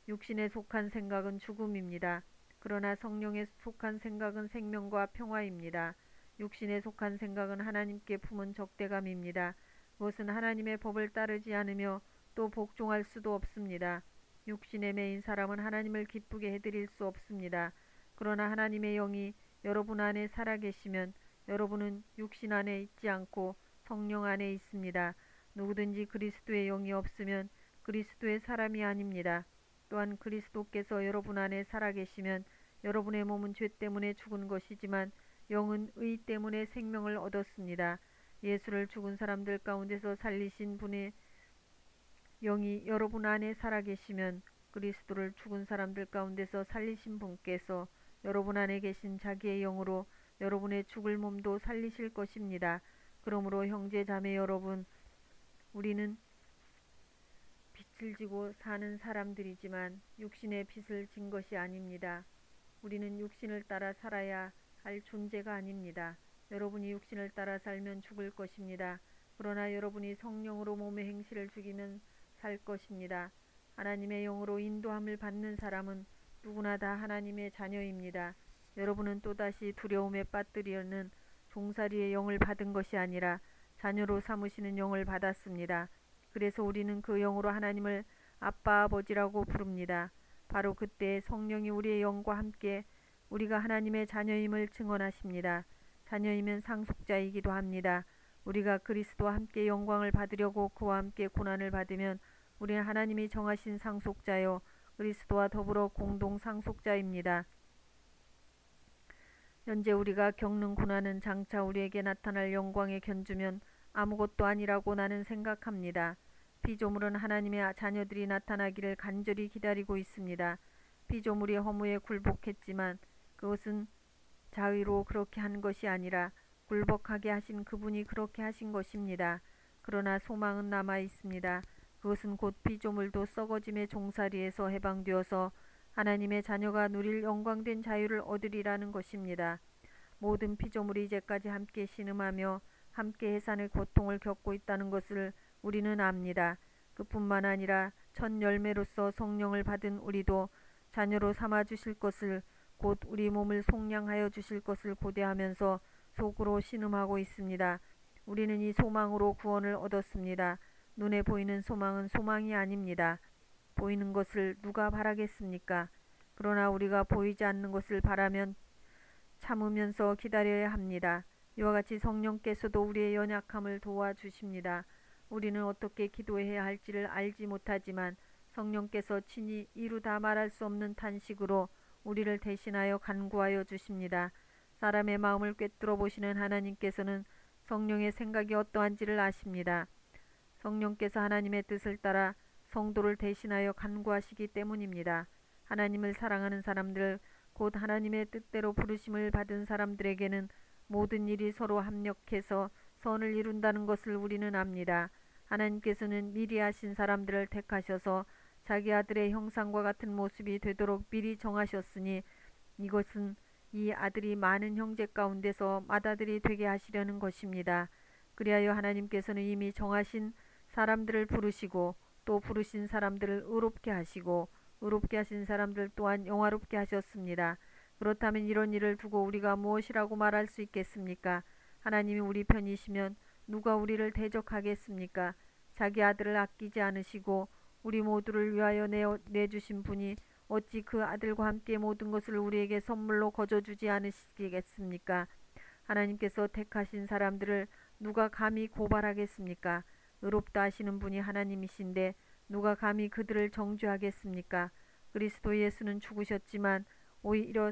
육신에 속한 생각은 죽음입니다. 그러나 성령에 속한 생각은 생명과 평화입니다. 육신에 속한 생각은 하나님께 품은 적대감입니다. 그것은 하나님의 법을 따르지 않으며 또 복종할 수도 없습니다. 육신에 매인 사람은 하나님을 기쁘게 해드릴 수 없습니다. 그러나 하나님의 영이 여러분 안에 살아계시면 여러분은 육신 안에 있지 않고 성령 안에 있습니다. 누구든지 그리스도의 영이 없으면 그리스도의 사람이 아닙니다. 또한 그리스도께서 여러분 안에 살아계시면 여러분의 몸은 죄 때문에 죽은 것이지만 영은 의 때문에 생명을 얻었습니다. 예수를 죽은 사람들 가운데서 살리신 분의 영이 여러분 안에 살아계시면 그리스도를 죽은 사람들 가운데서 살리신 분께서 여러분 안에 계신 자기의 영으로 여러분의 죽을 몸도 살리실 것입니다. 그러므로 형제 자매 여러분, 우리는 빛을 지고 사는 사람들이지만 육신의 빛을 진 것이 아닙니다. 우리는 육신을 따라 살아야 할 존재가 아닙니다. 여러분이 육신을 따라 살면 죽을 것입니다. 그러나 여러분이 성령으로 몸의 행실을 죽이면 살 것입니다. 하나님의 영으로 인도함을 받는 사람은 누구나 다 하나님의 자녀입니다. 여러분은 또다시 두려움에 빠뜨리려는 종살이의 영을 받은 것이 아니라 자녀로 삼으시는 영을 받았습니다. 그래서 우리는 그 영으로 하나님을 아빠 아버지라고 부릅니다. 바로 그때 성령이 우리의 영과 함께 우리가 하나님의 자녀임을 증언하십니다. 자녀이면 상속자이기도 합니다. 우리가 그리스도와 함께 영광을 받으려고 그와 함께 고난을 받으면 우리는 하나님이 정하신 상속자요 그리스도와 더불어 공동 상속자입니다. 현재 우리가 겪는 고난은 장차 우리에게 나타날 영광에 견주면 아무것도 아니라고 나는 생각합니다. 피조물은 하나님의 자녀들이 나타나기를 간절히 기다리고 있습니다. 피조물이 허무에 굴복했지만 그것은 자의로 그렇게 한 것이 아니라 굴복하게 하신 그분이 그렇게 하신 것입니다. 그러나 소망은 남아 있습니다. 그것은 곧 피조물도 썩어짐의 종살이에서 해방되어서 하나님의 자녀가 누릴 영광된 자유를 얻으리라는 것입니다. 모든 피조물이 이제까지 함께 신음하며 함께 해산의 고통을 겪고 있다는 것을 우리는 압니다. 그뿐만 아니라 첫 열매로서 성령을 받은 우리도 자녀로 삼아 주실 것을 곧 우리 몸을 속량하여 주실 것을 고대하면서 속으로 신음하고 있습니다. 우리는 이 소망으로 구원을 얻었습니다. 눈에 보이는 소망은 소망이 아닙니다. 보이는 것을 누가 바라겠습니까? 그러나 우리가 보이지 않는 것을 바라면 참으면서 기다려야 합니다. 이와 같이 성령께서도 우리의 연약함을 도와주십니다. 우리는 어떻게 기도해야 할지를 알지 못하지만 성령께서 친히 이루 다 말할 수 없는 탄식으로 우리를 대신하여 간구하여 주십니다. 사람의 마음을 꿰뚫어 보시는 하나님께서는 성령의 생각이 어떠한지를 아십니다. 성령께서 하나님의 뜻을 따라 성도를 대신하여 간구하시기 때문입니다. 하나님을 사랑하는 사람들, 곧 하나님의 뜻대로 부르심을 받은 사람들에게는 모든 일이 서로 합력해서 선을 이룬다는 것을 우리는 압니다. 하나님께서는 미리 하신 사람들을 택하셔서 자기 아들의 형상과 같은 모습이 되도록 미리 정하셨으니 이것은 이 아들이 많은 형제 가운데서 맏아들이 되게 하시려는 것입니다. 그리하여 하나님께서는 이미 정하신 사람들을 부르시고 또 부르신 사람들을 의롭게 하시고 의롭게 하신 사람들 또한 영화롭게 하셨습니다. 그렇다면 이런 일을 두고 우리가 무엇이라고 말할 수 있겠습니까? 하나님이 우리 편이시면 누가 우리를 대적하겠습니까? 자기 아들을 아끼지 않으시고 우리 모두를 위하여 내주신 분이 어찌 그 아들과 함께 모든 것을 우리에게 선물로 거저주지 않으시겠습니까? 하나님께서 택하신 사람들을 누가 감히 고발하겠습니까? 의롭다 하시는 분이 하나님이신데 누가 감히 그들을 정죄하겠습니까? 그리스도 예수는 죽으셨지만 오히려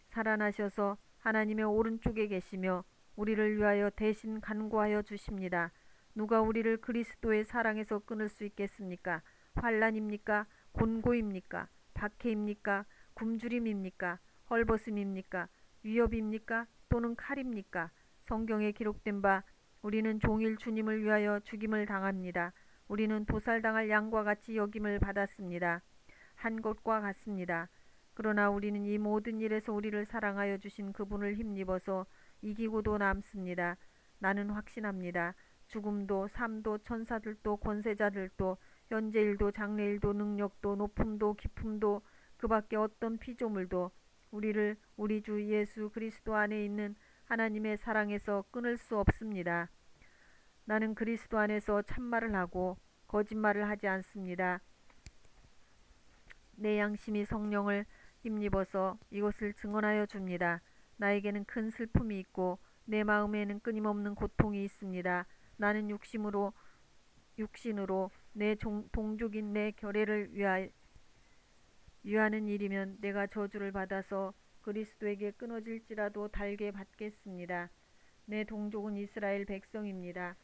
살아나셔서 하나님의 오른쪽에 계시며 우리를 위하여 대신 간구하여 주십니다. 누가 우리를 그리스도의 사랑에서 끊을 수 있겠습니까? 환난입니까? 곤고입니까? 박해입니까? 굶주림입니까? 헐벗음입니까? 위협입니까? 또는 칼입니까? 성경에 기록된 바 우리는 종일 주님을 위하여 죽임을 당합니다. 우리는 도살당할 양과 같이 여김을 받았습니다. 한 것과 같습니다. 그러나 우리는 이 모든 일에서 우리를 사랑하여 주신 그분을 힘입어서 이기고도 남습니다. 나는 확신합니다. 죽음도 삶도 천사들도 권세자들도 현재일도 장래일도 능력도 높음도 깊음도 그 밖에 어떤 피조물도 우리를 우리 주 예수 그리스도 안에 있는 하나님의 사랑에서 끊을 수 없습니다. 나는 그리스도 안에서 참말을 하고 거짓말을 하지 않습니다. 내 양심이 성령을 힘입어서 이것을 증언하여 줍니다. 나에게는 큰 슬픔이 있고 내 마음에는 끊임없는 고통이 있습니다. 나는 육신으로 내 동족인 내 결례를 위하는 일이면 내가 저주를 받아서 그리스도에게 끊어질지라도 달게 받겠습니다. 내 동족은 이스라엘 백성입니다.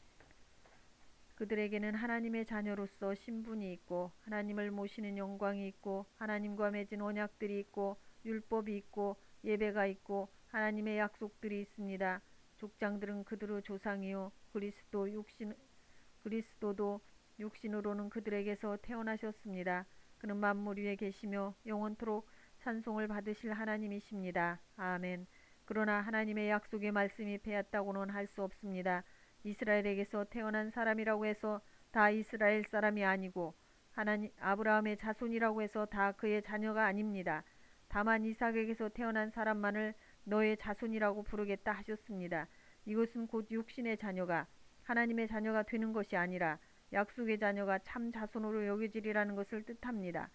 그들에게는 하나님의 자녀로서 신분이 있고 하나님을 모시는 영광이 있고 하나님과 맺은 언약들이 있고 율법이 있고 예배가 있고 하나님의 약속들이 있습니다. 족장들은 그들의 조상이요 그리스도도 육신으로는 그들에게서 태어나셨습니다. 그는 만물 위에 계시며 영원토록 찬송을 받으실 하나님이십니다. 아멘. 그러나 하나님의 약속의 말씀이 패했다고는 할 수 없습니다. 이스라엘에게서 태어난 사람이라고 해서 다 이스라엘 사람이 아니고 아브라함의 자손이라고 해서 다 그의 자녀가 아닙니다. 다만 이삭에게서 태어난 사람만을 너의 자손이라고 부르겠다 하셨습니다. 이것은 곧 육신의 자녀가 하나님의 자녀가 되는 것이 아니라 약속의 자녀가 참 자손으로 여겨지리라는 것을 뜻합니다.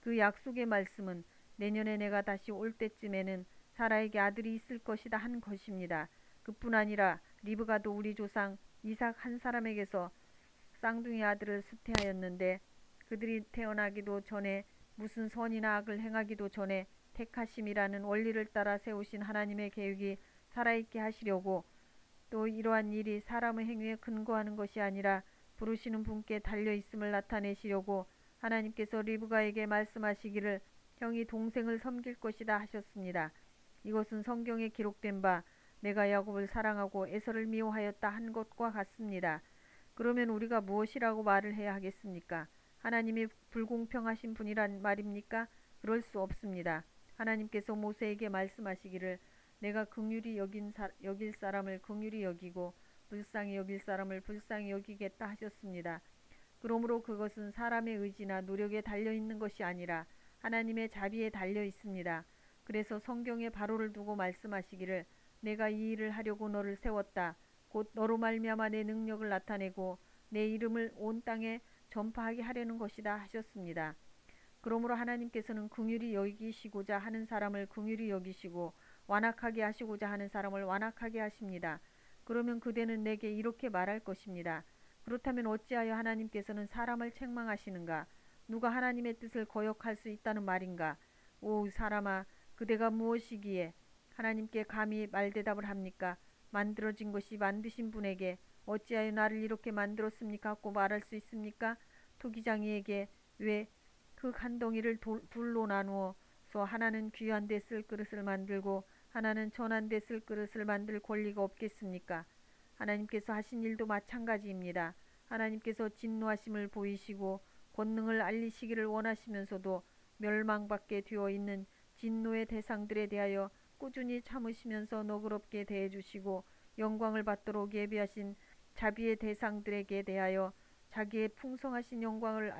그 약속의 말씀은 내년에 내가 다시 올 때쯤에는 사라에게 아들이 있을 것이다 한 것입니다. 그뿐 아니라 리브가도 우리 조상 이삭 한 사람에게서 쌍둥이 아들을 수태하였는데 그들이 태어나기도 전에 무슨 선이나 악을 행하기도 전에 택하심이라는 원리를 따라 세우신 하나님의 계획이 살아있게 하시려고 또 이러한 일이 사람의 행위에 근거하는 것이 아니라 부르시는 분께 달려있음을 나타내시려고 하나님께서 리브가에게 말씀하시기를 형이 동생을 섬길 것이다 하셨습니다. 이것은 성경에 기록된 바 내가 야곱을 사랑하고 에서를 미워하였다 한 것과 같습니다. 그러면 우리가 무엇이라고 말을 해야 하겠습니까? 하나님이 불공평하신 분이란 말입니까? 그럴 수 없습니다. 하나님께서 모세에게 말씀하시기를 내가 긍휼히 여길 사람을 긍휼히 여기고 불쌍히 여길 사람을 불쌍히 여기겠다 하셨습니다. 그러므로 그것은 사람의 의지나 노력에 달려있는 것이 아니라 하나님의 자비에 달려 있습니다. 그래서 성경에 바로를 두고 말씀하시기를 내가 이 일을 하려고 너를 세웠다. 곧 너로 말미암아 내 능력을 나타내고 내 이름을 온 땅에 전파하게 하려는 것이다 하셨습니다. 그러므로 하나님께서는 긍휼히 여기시고자 하는 사람을 긍휼히 여기시고 완악하게 하시고자 하는 사람을 완악하게 하십니다. 그러면 그대는 내게 이렇게 말할 것입니다. 그렇다면 어찌하여 하나님께서는 사람을 책망하시는가? 누가 하나님의 뜻을 거역할 수 있다는 말인가? 오 사람아, 그대가 무엇이기에 하나님께 감히 말대답을 합니까? 만들어진 것이 만드신 분에게 어찌하여 나를 이렇게 만들었습니까? 하고 말할 수 있습니까? 토기장이에게 왜 흙 한 덩이를 둘로 나누어서 하나는 귀한 데 쓸 그릇을 만들고 하나는 천한 데 쓸 그릇을 만들 권리가 없겠습니까? 하나님께서 하신 일도 마찬가지입니다. 하나님께서 진노하심을 보이시고 권능을 알리시기를 원하시면서도 멸망받게 되어 있는 진노의 대상들에 대하여 꾸준히 참으시면서 너그럽게 대해주시고 영광을 받도록 예비하신 자비의 대상들에게 대하여 자기의 풍성하신 영광을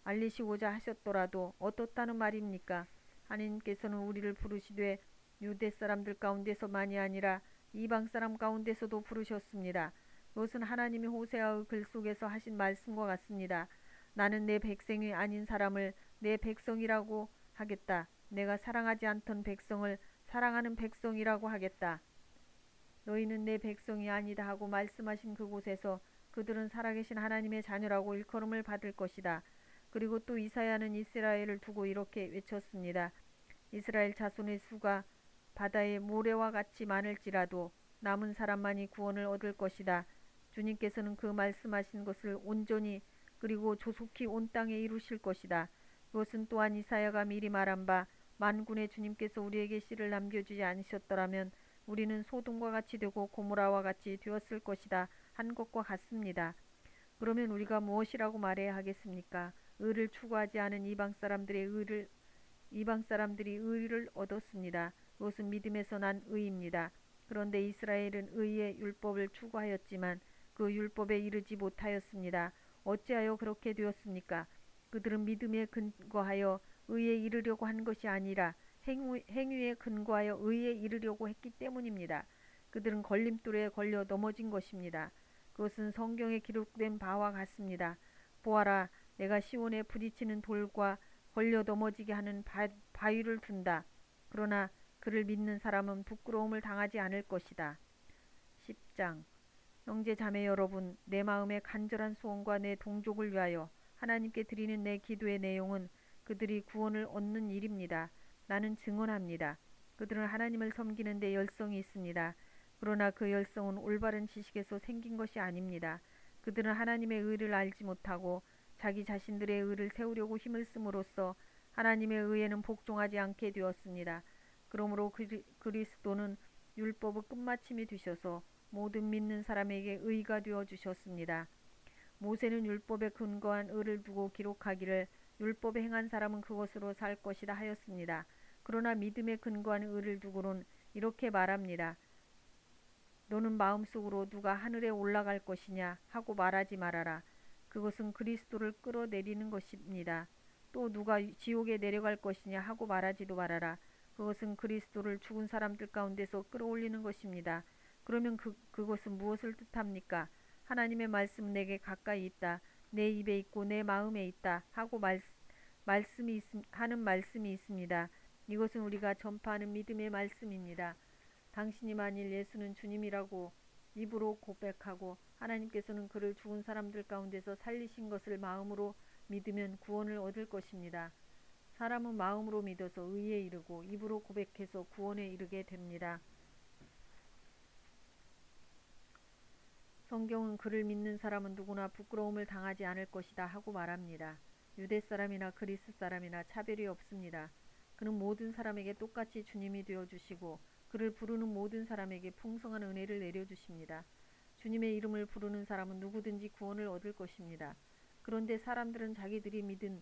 알리시고자 하셨더라도 어떻다는 말입니까? 하나님께서는 우리를 부르시되 유대 사람들 가운데서만이 아니라 이방 사람 가운데서도 부르셨습니다. 이것은 하나님이 호세아의 글 속에서 하신 말씀과 같습니다. 나는 내 백성이 아닌 사람을 내 백성이라고 하겠다. 내가 사랑하지 않던 백성을 사랑하는 백성이라고 하겠다. 너희는 내 백성이 아니다 하고 말씀하신 그곳에서 그들은 살아계신 하나님의 자녀라고 일컬음을 받을 것이다. 그리고 또 이사야는 이스라엘을 두고 이렇게 외쳤습니다. 이스라엘 자손의 수가 바다의 모래와 같이 많을지라도 남은 사람만이 구원을 얻을 것이다. 주님께서는 그 말씀하신 것을 온전히 그리고 조속히 온 땅에 이루실 것이다. 그것은 또한 이사야가 미리 말한 바 만군의 주님께서 우리에게 씨를 남겨주지 않으셨더라면 우리는 소돔과 같이 되고 고모라와 같이 되었을 것이다 한 것과 같습니다. 그러면 우리가 무엇이라고 말해야 하겠습니까? 의를 추구하지 않은 이방 사람들이 의를 얻었습니다. 그것은 믿음에서 난 의입니다. 그런데 이스라엘은 의의 율법을 추구하였지만 그 율법에 이르지 못하였습니다. 어찌하여 그렇게 되었습니까? 그들은 믿음에 근거하여 의에 이르려고 한 것이 아니라 행위에 근거하여 의에 이르려고 했기 때문입니다. 그들은 걸림돌에 걸려 넘어진 것입니다. 그것은 성경에 기록된 바와 같습니다. 보아라, 내가 시온에 부딪히는 돌과 걸려 넘어지게 하는 바위를 둔다. 그러나 그를 믿는 사람은 부끄러움을 당하지 않을 것이다. 10장. 형제 자매 여러분, 내 마음의 간절한 소원과 내 동족을 위하여 하나님께 드리는 내 기도의 내용은 그들이 구원을 얻는 일입니다. 나는 증언합니다. 그들은 하나님을 섬기는 데 열성이 있습니다. 그러나 그 열성은 올바른 지식에서 생긴 것이 아닙니다. 그들은 하나님의 의를 알지 못하고 자기 자신들의 의를 세우려고 힘을 씀으로써 하나님의 의에는 복종하지 않게 되었습니다. 그러므로 그리스도는 율법의 끝마침이 되셔서 모든 믿는 사람에게 의가 되어 주셨습니다. 모세는 율법에 근거한 의를 두고 기록하기를 율법에 행한 사람은 그것으로 살 것이다 하였습니다. 그러나 믿음에 근거한 의를 두고는 이렇게 말합니다. 너는 마음속으로 누가 하늘에 올라갈 것이냐 하고 말하지 말아라. 그것은 그리스도를 끌어내리는 것입니다. 또 누가 지옥에 내려갈 것이냐 하고 말하지도 말아라. 그것은 그리스도를 죽은 사람들 가운데서 끌어올리는 것입니다. 그러면 그것은 무엇을 뜻합니까? 하나님의 말씀은 내게 가까이 있다. 내 입에 있고 내 마음에 있다 하고 하는 말씀이 있습니다. 이것은 우리가 전파하는 믿음의 말씀입니다. 당신이 만일 예수는 주님이라고 입으로 고백하고 하나님께서는 그를 죽은 사람들 가운데서 살리신 것을 마음으로 믿으면 구원을 얻을 것입니다. 사람은 마음으로 믿어서 의에 이르고 입으로 고백해서 구원에 이르게 됩니다. 성경은 그를 믿는 사람은 누구나 부끄러움을 당하지 않을 것이다 하고 말합니다. 유대 사람이나 그리스 사람이나 차별이 없습니다. 그는 모든 사람에게 똑같이 주님이 되어주시고 그를 부르는 모든 사람에게 풍성한 은혜를 내려주십니다. 주님의 이름을 부르는 사람은 누구든지 구원을 얻을 것입니다. 그런데 사람들은 자기들이 믿은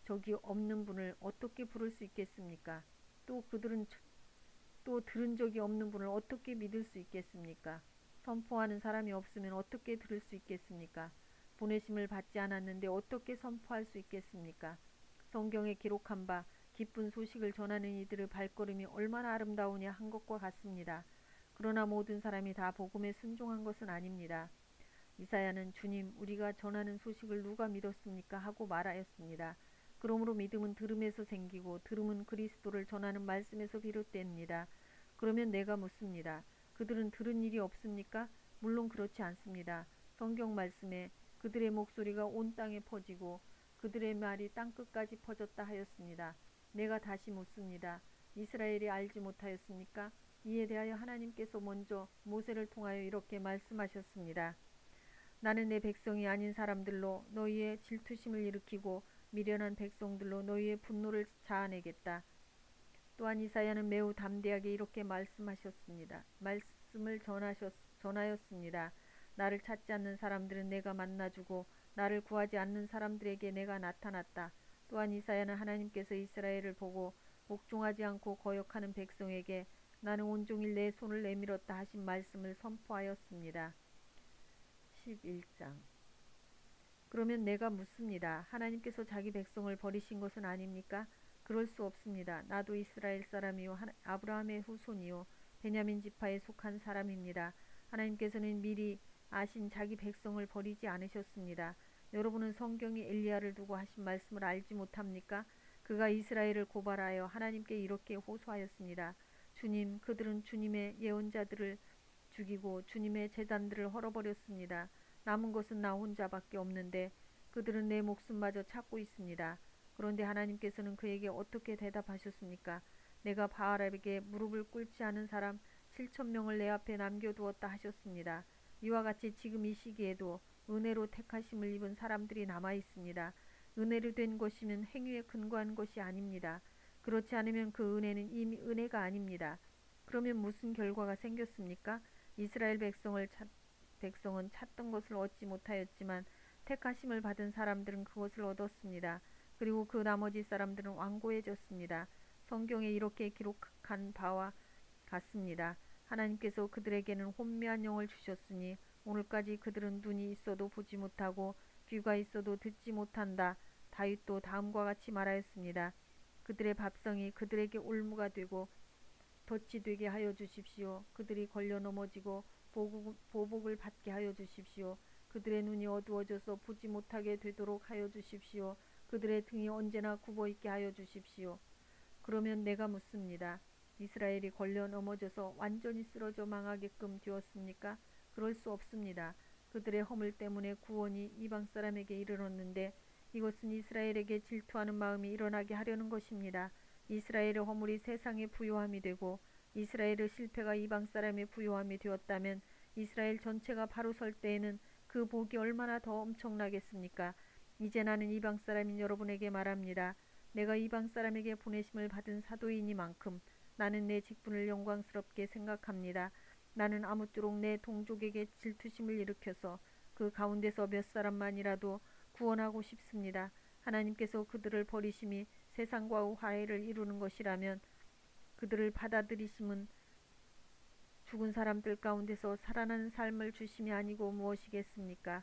적이 없는 분을 어떻게 부를 수 있겠습니까? 또 들은 적이 없는 분을 어떻게 믿을 수 있겠습니까? 선포하는 사람이 없으면 어떻게 들을 수 있겠습니까? 보내심을 받지 않았는데 어떻게 선포할 수 있겠습니까? 성경에 기록한 바 기쁜 소식을 전하는 이들의 발걸음이 얼마나 아름다우냐 한 것과 같습니다. 그러나 모든 사람이 다 복음에 순종한 것은 아닙니다. 이사야는 주님, 우리가 전하는 소식을 누가 믿었습니까? 하고 말하였습니다. 그러므로 믿음은 들음에서 생기고 들음은 그리스도를 전하는 말씀에서 비롯됩니다. 그러면 내가 묻습니다. 그들은 들은 일이 없습니까? 물론 그렇지 않습니다. 성경 말씀에 그들의 목소리가 온 땅에 퍼지고 그들의 말이 땅끝까지 퍼졌다 하였습니다. 내가 다시 묻습니다. 이스라엘이 알지 못하였습니까? 이에 대하여 하나님께서 먼저 모세를 통하여 이렇게 말씀하셨습니다. 나는 내 백성이 아닌 사람들로 너희의 질투심을 일으키고 미련한 백성들로 너희의 분노를 자아내겠다. 또한 이사야는 매우 담대하게 이렇게 말씀하셨습니다. 말씀을 전하였습니다. 나를 찾지 않는 사람들은 내가 만나주고 나를 구하지 않는 사람들에게 내가 나타났다. 또한 이사야는 하나님께서 이스라엘을 보고 복종하지 않고 거역하는 백성에게 나는 온종일 내 손을 내밀었다 하신 말씀을 선포하였습니다. 11장. 그러면 내가 묻습니다. 하나님께서 자기 백성을 버리신 것은 아닙니까? 그럴 수 없습니다. 나도 이스라엘 사람이요 아브라함의 후손이요 베냐민 지파에 속한 사람입니다. 하나님께서는 미리 아신 자기 백성을 버리지 않으셨습니다. 여러분은 성경에 엘리야를 두고 하신 말씀을 알지 못합니까? 그가 이스라엘을 고발하여 하나님께 이렇게 호소하였습니다. 주님, 그들은 주님의 예언자들을 죽이고 주님의 제단들을 헐어버렸습니다. 남은 것은 나 혼자밖에 없는데 그들은 내 목숨마저 찾고 있습니다. 그런데 하나님께서는 그에게 어떻게 대답하셨습니까? 내가 바알에게 무릎을 꿇지 않은 사람 7,000명을 내 앞에 남겨두었다 하셨습니다. 이와 같이 지금 이 시기에도 은혜로 택하심을 입은 사람들이 남아 있습니다. 은혜로 된 것이면 행위에 근거한 것이 아닙니다. 그렇지 않으면 그 은혜는 이미 은혜가 아닙니다. 그러면 무슨 결과가 생겼습니까? 이스라엘 백성은 찾던 것을 얻지 못하였지만 택하심을 받은 사람들은 그것을 얻었습니다. 그리고 그 나머지 사람들은 완고해졌습니다. 성경에 이렇게 기록한 바와 같습니다. 하나님께서 그들에게는 혼미한 영을 주셨으니 오늘까지 그들은 눈이 있어도 보지 못하고 귀가 있어도 듣지 못한다. 다윗도 다음과 같이 말하였습니다. 그들의 밥성이 그들에게 올무가 되고 덫이 되게 하여 주십시오. 그들이 걸려 넘어지고 보복을 받게 하여 주십시오. 그들의 눈이 어두워져서 보지 못하게 되도록 하여 주십시오. 그들의 등이 언제나 굽어있게 하여 주십시오. 그러면 내가 묻습니다. 이스라엘이 걸려 넘어져서 완전히 쓰러져 망하게끔 되었습니까? 그럴 수 없습니다. 그들의 허물 때문에 구원이 이방 사람에게 이르렀는데 이것은 이스라엘에게 질투하는 마음이 일어나게 하려는 것입니다. 이스라엘의 허물이 세상의 부요함이 되고 이스라엘의 실패가 이방 사람의 부요함이 되었다면 이스라엘 전체가 바로 설 때에는 그 복이 얼마나 더 엄청나겠습니까? 이제 나는 이방 사람인 여러분에게 말합니다. 내가 이방 사람에게 보내심을 받은 사도이니만큼 나는 내 직분을 영광스럽게 생각합니다. 나는 아무쪼록 내 동족에게 질투심을 일으켜서 그 가운데서 몇 사람만이라도 구원하고 싶습니다. 하나님께서 그들을 버리심이 세상과 화해를 이루는 것이라면 그들을 받아들이심은 죽은 사람들 가운데서 살아나는 삶을 주심이 아니고 무엇이겠습니까?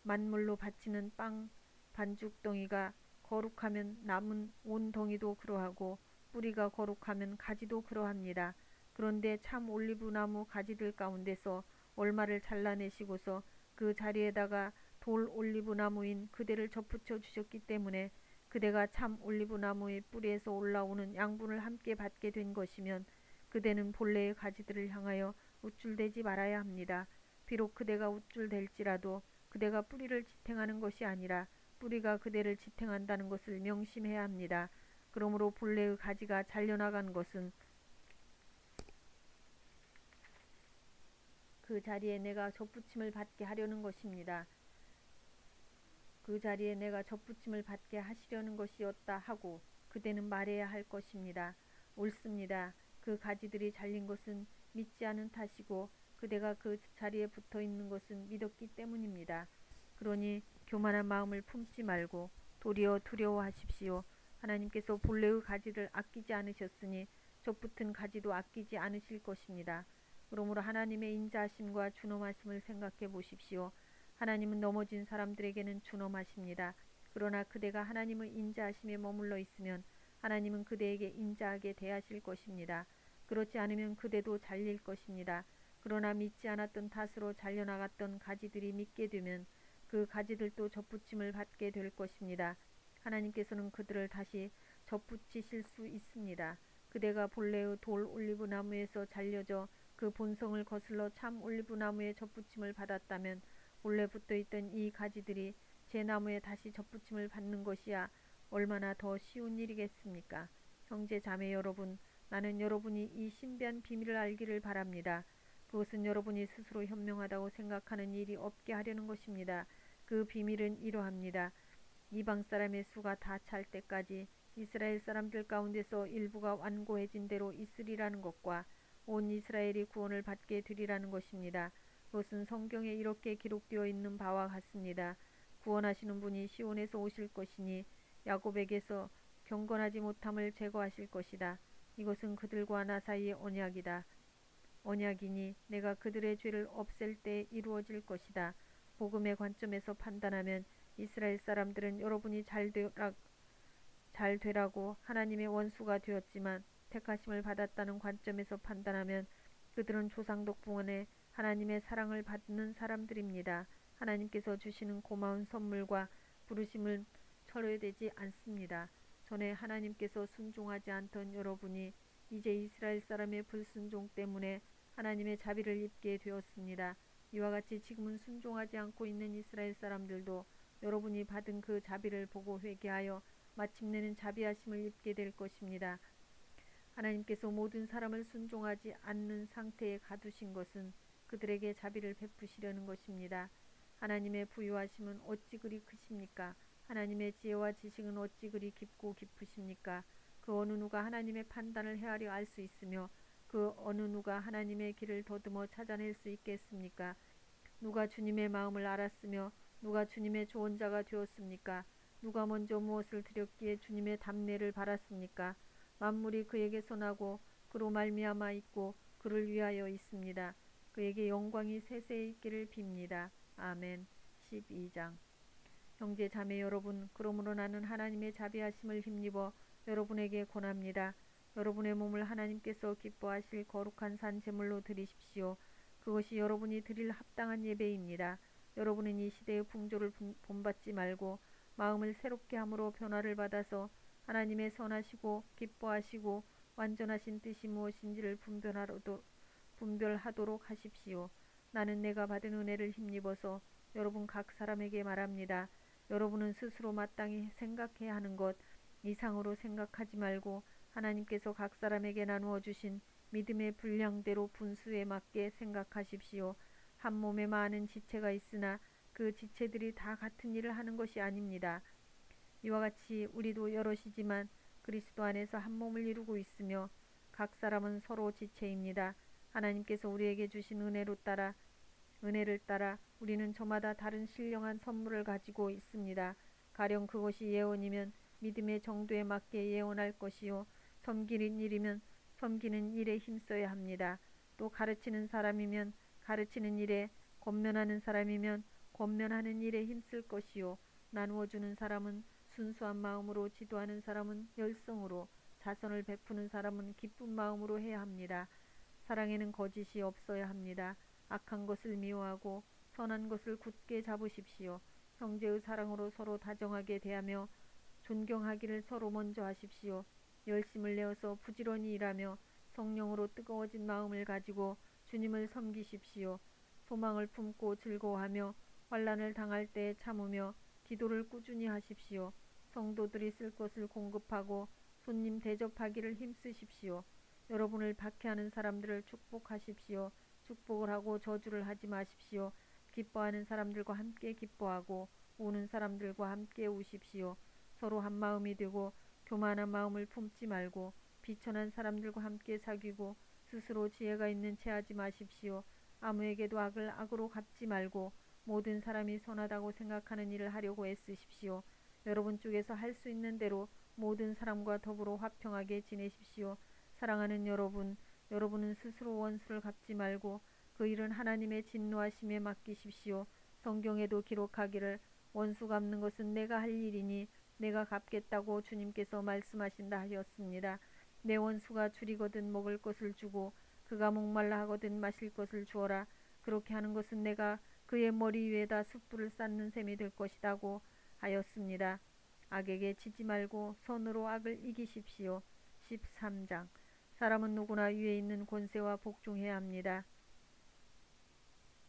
만물로 바치는 빵 반죽덩이가 거룩하면 남은 온 덩이도 그러하고 뿌리가 거룩하면 가지도 그러합니다. 그런데 참 올리브나무 가지들 가운데서 얼마를 잘라내시고서 그 자리에다가 돌 올리브나무인 그대를 접붙여 주셨기 때문에 그대가 참 올리브나무의 뿌리에서 올라오는 양분을 함께 받게 된 것이면 그대는 본래의 가지들을 향하여 우쭐대지 말아야 합니다. 비록 그대가 우쭐댈지라도 그대가 뿌리를 지탱하는 것이 아니라 뿌리가 그대를 지탱한다는 것을 명심해야 합니다. 그러므로 본래의 가지가 잘려나간 것은 그 자리에 내가 접붙임을 받게 하려는 것입니다. 그 자리에 내가 접붙임을 받게 하시려는 것이었다 하고 그대는 말해야 할 것입니다. 옳습니다. 그 가지들이 잘린 것은 믿지 않은 탓이고 그대가 그 자리에 붙어 있는 것은 믿었기 때문입니다. 그러니 교만한 마음을 품지 말고 도리어 두려워하십시오. 하나님께서 본래의 가지를 아끼지 않으셨으니 접붙은 가지도 아끼지 않으실 것입니다. 그러므로 하나님의 인자하심과 준엄하심을 생각해 보십시오. 하나님은 넘어진 사람들에게는 준엄하십니다. 그러나 그대가 하나님의 인자하심에 머물러 있으면 하나님은 그대에게 인자하게 대하실 것입니다. 그렇지 않으면 그대도 잘릴 것입니다. 그러나 믿지 않았던 탓으로 잘려나갔던 가지들이 믿게 되면 그 가지들도 접붙임을 받게 될 것입니다. 하나님께서는 그들을 다시 접붙이실 수 있습니다. 그대가 본래의 돌 올리브 나무에서 잘려져 그 본성을 거슬러 참 올리브 나무에 접붙임을 받았다면 본래 붙어있던 이 가지들이 제 나무에 다시 접붙임을 받는 것이야 얼마나 더 쉬운 일이겠습니까? 형제 자매 여러분, 나는 여러분이 이 신비한 비밀을 알기를 바랍니다. 그것은 여러분이 스스로 현명하다고 생각하는 일이 없게 하려는 것입니다. 그 비밀은 이러합니다. 이방 사람의 수가 다 찰 때까지 이스라엘 사람들 가운데서 일부가 완고해진 대로 있으리라는 것과 온 이스라엘이 구원을 받게 되리라는 것입니다. 그것은 성경에 이렇게 기록되어 있는 바와 같습니다. 구원하시는 분이 시온에서 오실 것이니 야곱에게서 경건하지 못함을 제거하실 것이다. 이것은 그들과 나 사이의 언약이다. 언약이니 내가 그들의 죄를 없앨 때 이루어질 것이다. 복음의 관점에서 판단하면 이스라엘 사람들은 여러분이 잘 되라고 하나님의 원수가 되었지만 택하심을 받았다는 관점에서 판단하면 그들은 조상 덕분에 하나님의 사랑을 받는 사람들입니다. 하나님께서 주시는 고마운 선물과 부르심을 철회되지 않습니다. 전에 하나님께서 순종하지 않던 여러분이 이제 이스라엘 사람의 불순종 때문에 하나님의 자비를 입게 되었습니다. 이와 같이 지금은 순종하지 않고 있는 이스라엘 사람들도 여러분이 받은 그 자비를 보고 회개하여 마침내는 자비하심을 입게 될 것입니다. 하나님께서 모든 사람을 순종하지 않는 상태에 가두신 것은 그들에게 자비를 베푸시려는 것입니다. 하나님의 부유하심은 어찌 그리 크십니까? 하나님의 지혜와 지식은 어찌 그리 깊고 깊으십니까? 그 어느 누가 하나님의 판단을 헤아려 알 수 있으며 그 어느 누가 하나님의 길을 더듬어 찾아낼 수 있겠습니까? 누가 주님의 마음을 알았으며 누가 주님의 조언자가 되었습니까? 누가 먼저 무엇을 드렸기에 주님의 답례를 받았습니까? 만물이 그에게서 나고 그로 말미암아 있고 그를 위하여 있습니다. 그에게 영광이 세세히 있기를 빕니다. 아멘. 12장. 형제 자매 여러분, 그러므로 나는 하나님의 자비하심을 힘입어 여러분에게 권합니다. 여러분의 몸을 하나님께서 기뻐하실 거룩한 산 제물로 드리십시오. 그것이 여러분이 드릴 합당한 예배입니다. 여러분은 이 시대의 풍조를 본받지 말고 마음을 새롭게 함으로 변화를 받아서 하나님의 선하시고 기뻐하시고 완전하신 뜻이 무엇인지를 분별하도록 하십시오. 나는 내가 받은 은혜를 힘입어서 여러분 각 사람에게 말합니다. 여러분은 스스로 마땅히 생각해야 하는 것 이상으로 생각하지 말고 하나님께서 각 사람에게 나누어 주신 믿음의 분량대로 분수에 맞게 생각하십시오. 한 몸에 많은 지체가 있으나 그 지체들이 다 같은 일을 하는 것이 아닙니다. 이와 같이 우리도 여럿이지만 그리스도 안에서 한 몸을 이루고 있으며 각 사람은 서로 지체입니다. 하나님께서 우리에게 주신 은혜를 따라 우리는 저마다 다른 신령한 선물을 가지고 있습니다. 가령 그것이 예언이면 믿음의 정도에 맞게 예언할 것이요 섬기는 일이면 섬기는 일에 힘써야 합니다. 또 가르치는 사람이면 가르치는 일에, 권면하는 사람이면 권면하는 일에 힘쓸 것이요 나누어 주는 사람은 순수한 마음으로, 지도하는 사람은 열성으로, 자선을 베푸는 사람은 기쁜 마음으로 해야 합니다. 사랑에는 거짓이 없어야 합니다. 악한 것을 미워하고 선한 것을 굳게 잡으십시오. 형제의 사랑으로 서로 다정하게 대하며 존경하기를 서로 먼저 하십시오. 열심을 내어서 부지런히 일하며 성령으로 뜨거워진 마음을 가지고 주님을 섬기십시오. 소망을 품고 즐거워하며 환난을 당할 때 참으며 기도를 꾸준히 하십시오. 성도들이 쓸 것을 공급하고 손님 대접하기를 힘쓰십시오. 여러분을 박해하는 사람들을 축복하십시오. 축복을 하고 저주를 하지 마십시오. 기뻐하는 사람들과 함께 기뻐하고 우는 사람들과 함께 우십시오. 서로 한 마음이 되고 교만한 마음을 품지 말고 비천한 사람들과 함께 사귀고 스스로 지혜가 있는 체 하지 마십시오. 아무에게도 악을 악으로 갚지 말고 모든 사람이 선하다고 생각하는 일을 하려고 애쓰십시오. 여러분 쪽에서 할 수 있는 대로 모든 사람과 더불어 화평하게 지내십시오. 사랑하는 여러분, 여러분은 스스로 원수를 갚지 말고 그 일은 하나님의 진노하심에 맡기십시오. 성경에도 기록하기를 원수 갚는 것은 내가 할 일이니 내가 갚겠다고 주님께서 말씀하신다 하였습니다. 내 원수가 줄이거든 먹을 것을 주고 그가 목말라 하거든 마실 것을 주어라. 그렇게 하는 것은 내가 그의 머리 위에다 숯불을 쌓는 셈이 될 것이라고 하였습니다. 악에게 지지 말고 선으로 악을 이기십시오. 13장. 사람은 누구나 위에 있는 권세와 복종해야 합니다.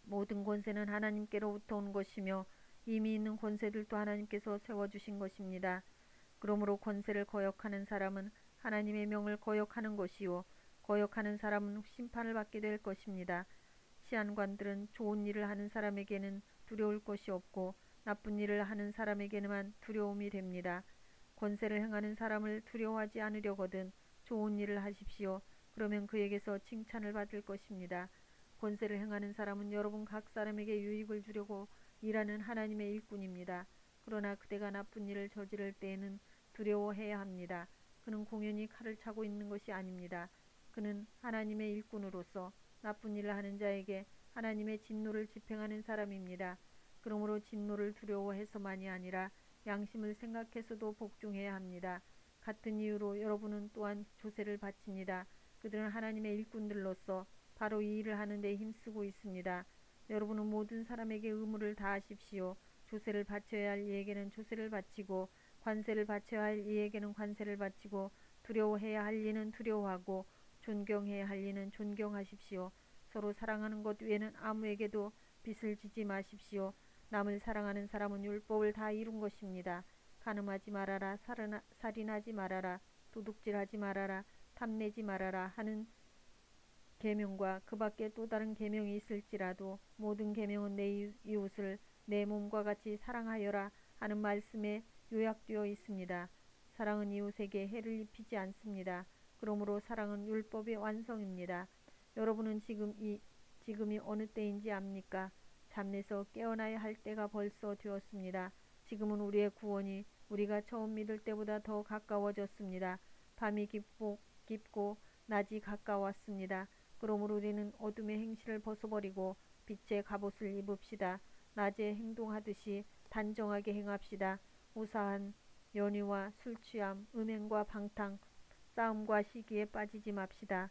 모든 권세는 하나님께로부터 온 것이며 이미 있는 권세들도 하나님께서 세워주신 것입니다. 그러므로 권세를 거역하는 사람은 하나님의 명을 거역하는 것이요 거역하는 사람은 심판을 받게 될 것입니다. 시한관들은 좋은 일을 하는 사람에게는 두려울 것이 없고 나쁜 일을 하는 사람에게만 두려움이 됩니다. 권세를 행하는 사람을 두려워하지 않으려거든 좋은 일을 하십시오. 그러면 그에게서 칭찬을 받을 것입니다. 권세를 행하는 사람은 여러분 각 사람에게 유익을 주려고 일하는 하나님의 일꾼입니다. 그러나 그대가 나쁜 일을 저지를 때에는 두려워해야 합니다. 그는 공연히 칼을 차고 있는 것이 아닙니다. 그는 하나님의 일꾼으로서 나쁜 일을 하는 자에게 하나님의 진노를 집행하는 사람입니다. 그러므로 진노를 두려워해서만이 아니라 양심을 생각해서도 복종해야 합니다. 같은 이유로 여러분은 또한 조세를 바칩니다. 그들은 하나님의 일꾼들로서 바로 이 일을 하는 데 힘쓰고 있습니다. 여러분은 모든 사람에게 의무를 다하십시오. 조세를 바쳐야 할 이에게는 조세를 바치고 관세를 바쳐야 할 이에게는 관세를 바치고 두려워해야 할 이는 두려워하고 존경해야 할 이는 존경하십시오. 서로 사랑하는 것 외에는 아무에게도 빚을 지지 마십시오. 남을 사랑하는 사람은 율법을 다 이룬 것입니다. 간음하지 말아라, 살인하지 말아라, 도둑질하지 말아라, 탐내지 말아라 하는 계명과 그 밖에 또 다른 계명이 있을지라도 모든 계명은 내 이웃을 내 몸과 같이 사랑하여라 하는 말씀에 요약되어 있습니다. 사랑은 이웃에게 해를 입히지 않습니다. 그러므로 사랑은 율법의 완성입니다. 여러분은 지금이 어느 때인지 압니까? 잠에서 깨어나야 할 때가 벌써 되었습니다. 지금은 우리의 구원이 우리가 처음 믿을 때보다 더 가까워졌습니다. 밤이 깊고 낮이 가까웠습니다. 그러므로 우리는 어둠의 행실을 벗어버리고 빛의 갑옷을 입읍시다. 낮에 행동하듯이 단정하게 행합시다. 우사한 연유와 술취함, 음행과 방탕, 싸움과 시기에 빠지지 맙시다.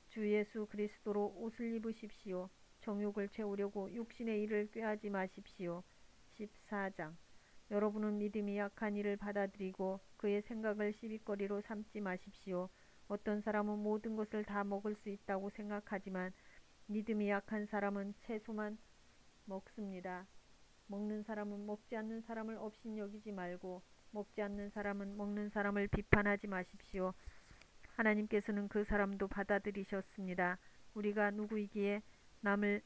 주 예수 그리스도로 옷을 입으십시오. 정욕을 채우려고 육신의 일을 꾀하지 마십시오. 14장. 여러분은 믿음이 약한 이를 받아들이고 그의 생각을 시비거리로 삼지 마십시오. 어떤 사람은 모든 것을 다 먹을 수 있다고 생각하지만 믿음이 약한 사람은 채소만 먹습니다. 먹는 사람은 먹지 않는 사람을 업신여기지 말고 먹지 않는 사람은 먹는 사람을 비판하지 마십시오. 하나님께서는 그 사람도 받아들이셨습니다. 우리가 누구이기에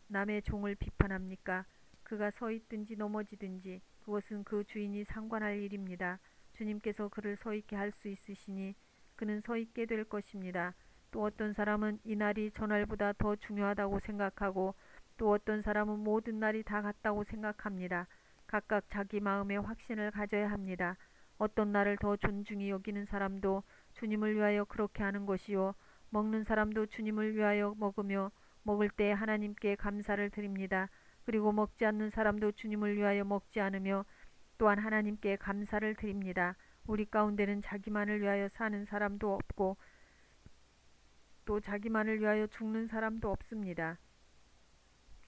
남의 종을 비판합니까? 그가 서 있든지 넘어지든지 그것은 그 주인이 상관할 일입니다. 주님께서 그를 서 있게 할 수 있으시니 그는 서 있게 될 것입니다. 또 어떤 사람은 이 날이 전날보다 더 중요하다고 생각하고 또 어떤 사람은 모든 날이 다 같다고 생각합니다. 각각 자기 마음에 확신을 가져야 합니다. 어떤 날을 더 존중히 여기는 사람도 주님을 위하여 그렇게 하는 것이요 먹는 사람도 주님을 위하여 먹으며 먹을 때 하나님께 감사를 드립니다. 그리고 먹지 않는 사람도 주님을 위하여 먹지 않으며 또한 하나님께 감사를 드립니다. 우리 가운데는 자기만을 위하여 사는 사람도 없고 또 자기만을 위하여 죽는 사람도 없습니다.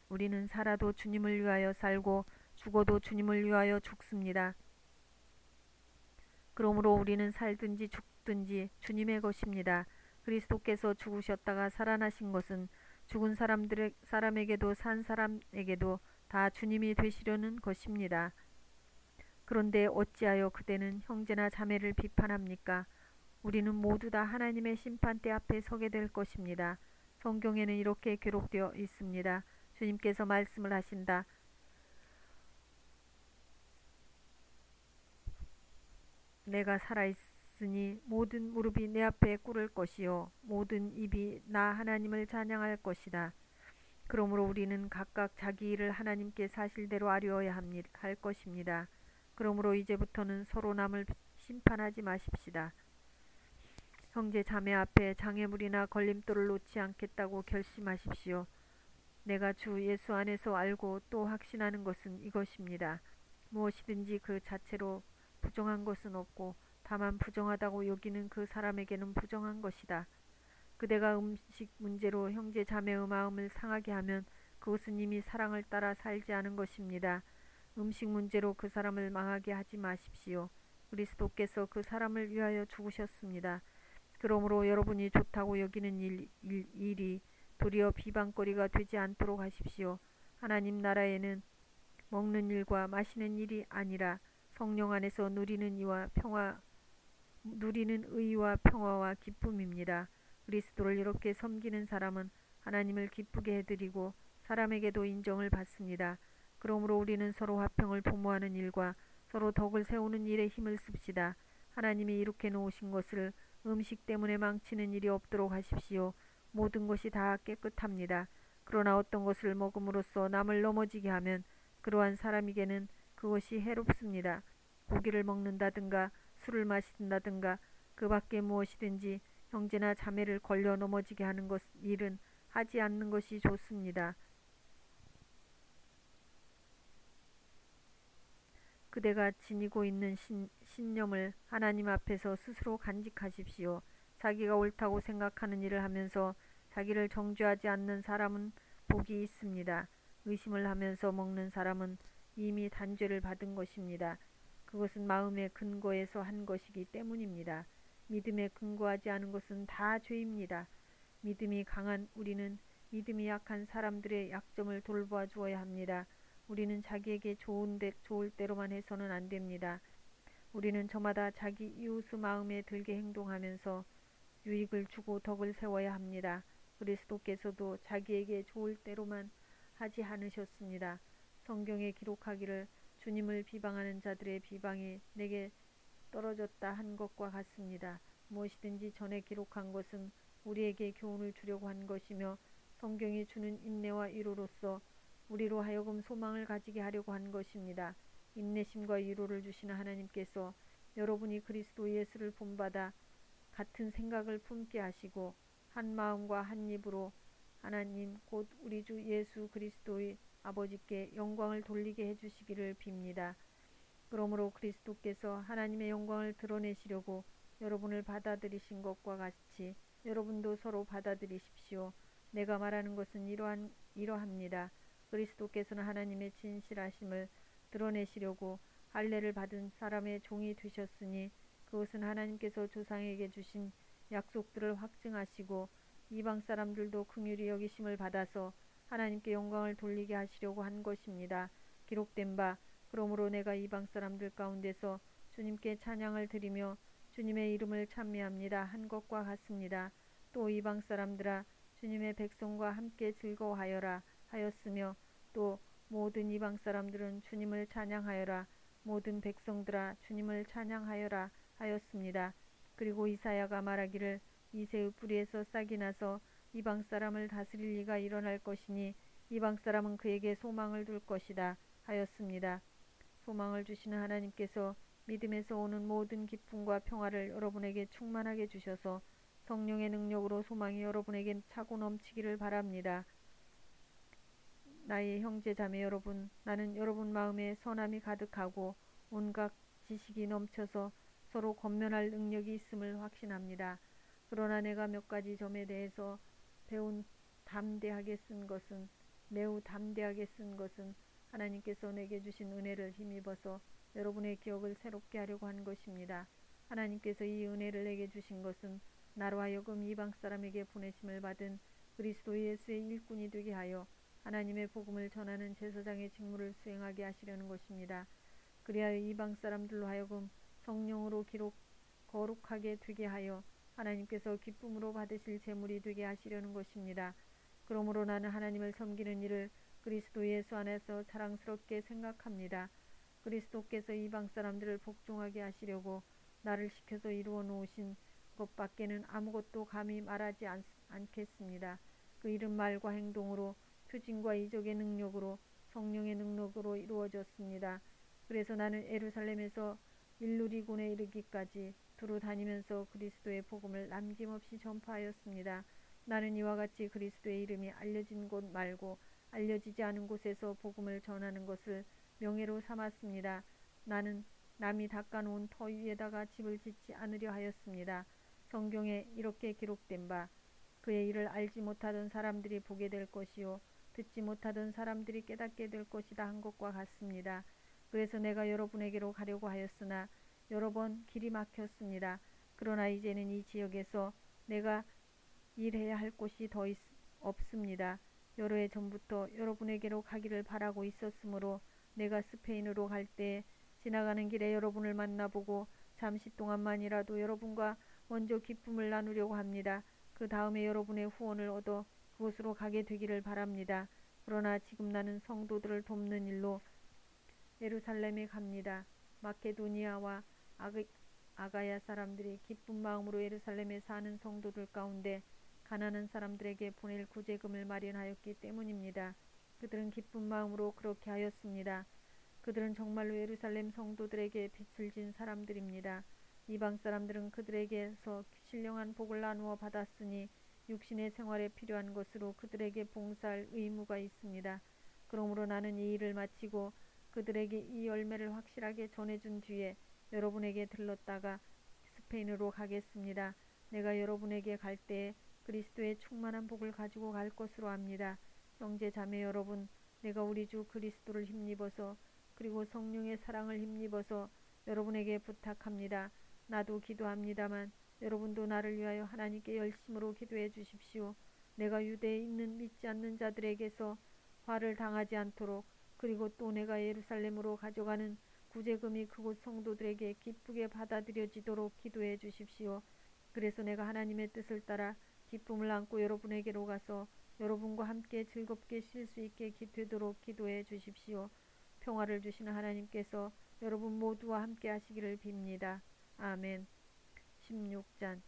우리는 살아도 주님을 위하여 살고 죽어도 주님을 위하여 죽습니다. 그러므로 우리는 살든지 죽든지 주님의 것입니다. 그리스도께서 죽으셨다가 살아나신 것은 죽은 사람에게도 산 사람에게도 다 주님이 되시려는 것입니다. 그런데 어찌하여 그대는 형제나 자매를 비판합니까? 우리는 모두 다 하나님의 심판대 앞에 서게 될 것입니다. 성경에는 이렇게 기록되어 있습니다. 주님께서 말씀을 하신다. 내가 살아있으니 모든 무릎이 내 앞에 꿇을 것이요 모든 입이 나 하나님을 찬양할 것이다. 그러므로 우리는 각각 자기 일을 하나님께 사실대로 아뢰어야 할 것입니다. 그러므로 이제부터는 서로 남을 심판하지 마십시다. 형제 자매 앞에 장애물이나 걸림돌을 놓지 않겠다고 결심하십시오. 내가 주 예수 안에서 알고 또 확신하는 것은 이것입니다. 무엇이든지 그 자체로 부정한 것은 없고 다만 부정하다고 여기는 그 사람에게는 부정한 것이다. 그대가 음식 문제로 형제 자매의 마음을 상하게 하면 그것은 이미 사랑을 따라 살지 않은 것입니다. 음식 문제로 그 사람을 망하게 하지 마십시오. 그리스도께서 그 사람을 위하여 죽으셨습니다. 그러므로 여러분이 좋다고 여기는 일이 도리어 비방거리가 되지 않도록 하십시오. 하나님 나라에는 먹는 일과 마시는 일이 아니라 성령 안에서 누리는 이와 누리는 의와 평화와 기쁨입니다. 그리스도를 이렇게 섬기는 사람은 하나님을 기쁘게 해드리고 사람에게도 인정을 받습니다. 그러므로 우리는 서로 화평을 도모하는 일과 서로 덕을 세우는 일에 힘을 씁시다. 하나님이 이렇게 놓으신 것을 음식 때문에 망치는 일이 없도록 하십시오. 모든 것이 다 깨끗합니다. 그러나 어떤 것을 먹음으로써 남을 넘어지게 하면 그러한 사람에게는 그것이 해롭습니다. 고기를 먹는다든가 술을 마신다든가 그 밖에 무엇이든지 형제나 자매를 걸려 넘어지게 하는 일은 하지 않는 것이 좋습니다. 그대가 지니고 있는 신념을 하나님 앞에서 스스로 간직하십시오. 자기가 옳다고 생각하는 일을 하면서 자기를 정죄하지 않는 사람은 복이 있습니다. 의심을 하면서 먹는 사람은 이미 단죄를 받은 것입니다. 그것은 마음의 근거에서 한 것이기 때문입니다. 믿음에 근거하지 않은 것은 다 죄입니다. 믿음이 강한 우리는 믿음이 약한 사람들의 약점을 돌보아 주어야 합니다. 우리는 자기에게 좋을 대로만 해서는 안 됩니다. 우리는 저마다 자기 이웃의 마음에 들게 행동하면서 유익을 주고 덕을 세워야 합니다. 그리스도께서도 자기에게 좋을 대로만 하지 않으셨습니다. 성경에 기록하기를 주님을 비방하는 자들의 비방이 내게 떨어졌다 한 것과 같습니다. 무엇이든지 전에 기록한 것은 우리에게 교훈을 주려고 한 것이며 성경이 주는 인내와 위로로서 우리로 하여금 소망을 가지게 하려고 한 것입니다. 인내심과 위로를 주시는 하나님께서 여러분이 그리스도 예수를 본받아 같은 생각을 품게 하시고 한 마음과 한 입으로 하나님 곧 우리 주 예수 그리스도의 아버지께 영광을 돌리게 해주시기를 빕니다. 그러므로 그리스도께서 하나님의 영광을 드러내시려고 여러분을 받아들이신 것과 같이 여러분도 서로 받아들이십시오. 내가 말하는 것은 이러합니다. 그리스도께서는 하나님의 진실하심을 드러내시려고 할례를 받은 사람의 종이 되셨으니 그것은 하나님께서 조상에게 주신 약속들을 확증하시고 이방 사람들도 긍휼히 여기심을 받아서 하나님께 영광을 돌리게 하시려고 한 것입니다. 기록된 바 그러므로 내가 이방 사람들 가운데서 주님께 찬양을 드리며 주님의 이름을 찬미합니다 한 것과 같습니다. 또 이방 사람들아 주님의 백성과 함께 즐거워하여라 하였으며 또 모든 이방 사람들은 주님을 찬양하여라 모든 백성들아 주님을 찬양하여라 하였습니다. 그리고 이사야가 말하기를 이새의 뿌리에서 싹이 나서 이방 사람을 다스릴 이가 일어날 것이니 이방 사람은 그에게 소망을 둘 것이다 하였습니다. 소망을 주시는 하나님께서 믿음에서 오는 모든 기쁨과 평화를 여러분에게 충만하게 주셔서 성령의 능력으로 소망이 여러분에게 차고 넘치기를 바랍니다. 나의 형제 자매 여러분, 나는 여러분 마음에 선함이 가득하고 온갖 지식이 넘쳐서 서로 권면할 능력이 있음을 확신합니다. 그러나 내가 몇 가지 점에 대해서 배운 매우 담대하게 쓴 것은 하나님께서 내게 주신 은혜를 힘입어서 여러분의 기억을 새롭게 하려고 한 것입니다. 하나님께서 이 은혜를 내게 주신 것은 나로 하여금 이방 사람에게 보내심을 받은 그리스도 예수의 일꾼이 되게 하여 하나님의 복음을 전하는 제사장의 직무를 수행하게 하시려는 것입니다. 그리하여 이방 사람들로 하여금 성령으로 거룩하게 되게 하여 하나님께서 기쁨으로 받으실 제물이 되게 하시려는 것입니다. 그러므로 나는 하나님을 섬기는 일을 그리스도 예수 안에서 자랑스럽게 생각합니다. 그리스도께서 이방 사람들을 복종하게 하시려고 나를 시켜서 이루어 놓으신 것밖에는 아무것도 감히 말하지 않겠습니다. 그 이름 말과 행동으로 표징과 이적의 능력으로 성령의 능력으로 이루어졌습니다. 그래서 나는 예루살렘에서 일루리군에 이르기까지 두루 다니면서 그리스도의 복음을 남김없이 전파하였습니다. 나는 이와 같이 그리스도의 이름이 알려진 곳 말고 알려지지 않은 곳에서 복음을 전하는 것을 명예로 삼았습니다. 나는 남이 닦아놓은 터 위에다가 집을 짓지 않으려 하였습니다. 성경에 이렇게 기록된 바 그의 일을 알지 못하던 사람들이 보게 될 것이요 듣지 못하던 사람들이 깨닫게 될 것이다 한 것과 같습니다. 그래서 내가 여러분에게로 가려고 하였으나 여러 번 길이 막혔습니다. 그러나 이제는 이 지역에서 내가 일해야 할 곳이 더 없습니다. 여러 해 전부터 여러분에게로 가기를 바라고 있었으므로 내가 스페인으로 갈 때 지나가는 길에 여러분을 만나보고 잠시 동안만이라도 여러분과 먼저 기쁨을 나누려고 합니다. 그 다음에 여러분의 후원을 얻어 그곳으로 가게 되기를 바랍니다. 그러나 지금 나는 성도들을 돕는 일로 예루살렘에 갑니다. 마케도니아와 아가야 사람들이 기쁜 마음으로 예루살렘에 사는 성도들 가운데 가난한 사람들에게 보낼 구제금을 마련하였기 때문입니다. 그들은 기쁜 마음으로 그렇게 하였습니다. 그들은 정말로 예루살렘 성도들에게 빛을 진 사람들입니다. 이방 사람들은 그들에게서 신령한 복을 나누어 받았으니 육신의 생활에 필요한 것으로 그들에게 봉사할 의무가 있습니다. 그러므로 나는 이 일을 마치고 그들에게 이 열매를 확실하게 전해준 뒤에 여러분에게 들렀다가 스페인으로 가겠습니다. 내가 여러분에게 갈 때에 그리스도의 충만한 복을 가지고 갈 것으로 압니다. 형제 자매 여러분, 내가 우리 주 그리스도를 힘입어서 그리고 성령의 사랑을 힘입어서 여러분에게 부탁합니다. 나도 기도합니다만 여러분도 나를 위하여 하나님께 열심으로 기도해 주십시오. 내가 유대에 있는 믿지 않는 자들에게서 화를 당하지 않도록, 그리고 또 내가 예루살렘으로 가져가는 구제금이 그곳 성도들에게 기쁘게 받아들여지도록 기도해 주십시오. 그래서 내가 하나님의 뜻을 따라 기쁨을 안고 여러분에게로 가서 여러분과 함께 즐겁게 쉴 수 있게 되도록 기도해 주십시오. 평화를 주시는 하나님께서 여러분 모두와 함께 하시기를 빕니다. 아멘. 16장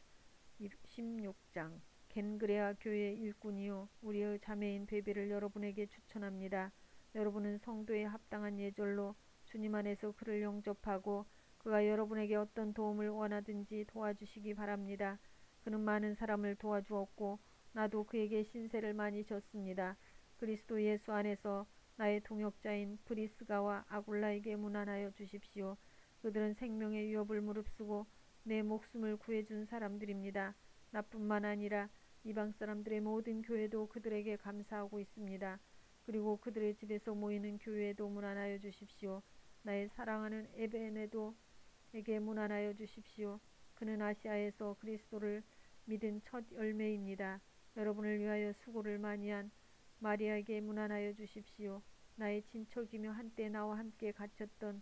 겐그레아 교회 일꾼이요 우리의 자매인 베베를 여러분에게 추천합니다. 여러분은 성도에 합당한 예절로 주님 안에서 그를 영접하고 그가 여러분에게 어떤 도움을 원하든지 도와주시기 바랍니다. 그는 많은 사람을 도와주었고 나도 그에게 신세를 많이 졌습니다. 그리스도 예수 안에서 나의 동역자인 브리스가와 아굴라에게 문안하여 주십시오. 그들은 생명의 위협을 무릅쓰고 내 목숨을 구해준 사람들입니다. 나뿐만 아니라 이방 사람들의 모든 교회도 그들에게 감사하고 있습니다. 그리고 그들의 집에서 모이는 교회에도 문안하여 주십시오. 나의 사랑하는 에베네도에게 문안하여 주십시오. 그는 아시아에서 그리스도를 믿은 첫 열매입니다. 여러분을 위하여 수고를 많이 한 마리아에게 문안하여 주십시오. 나의 친척이며 한때 나와 함께 갇혔던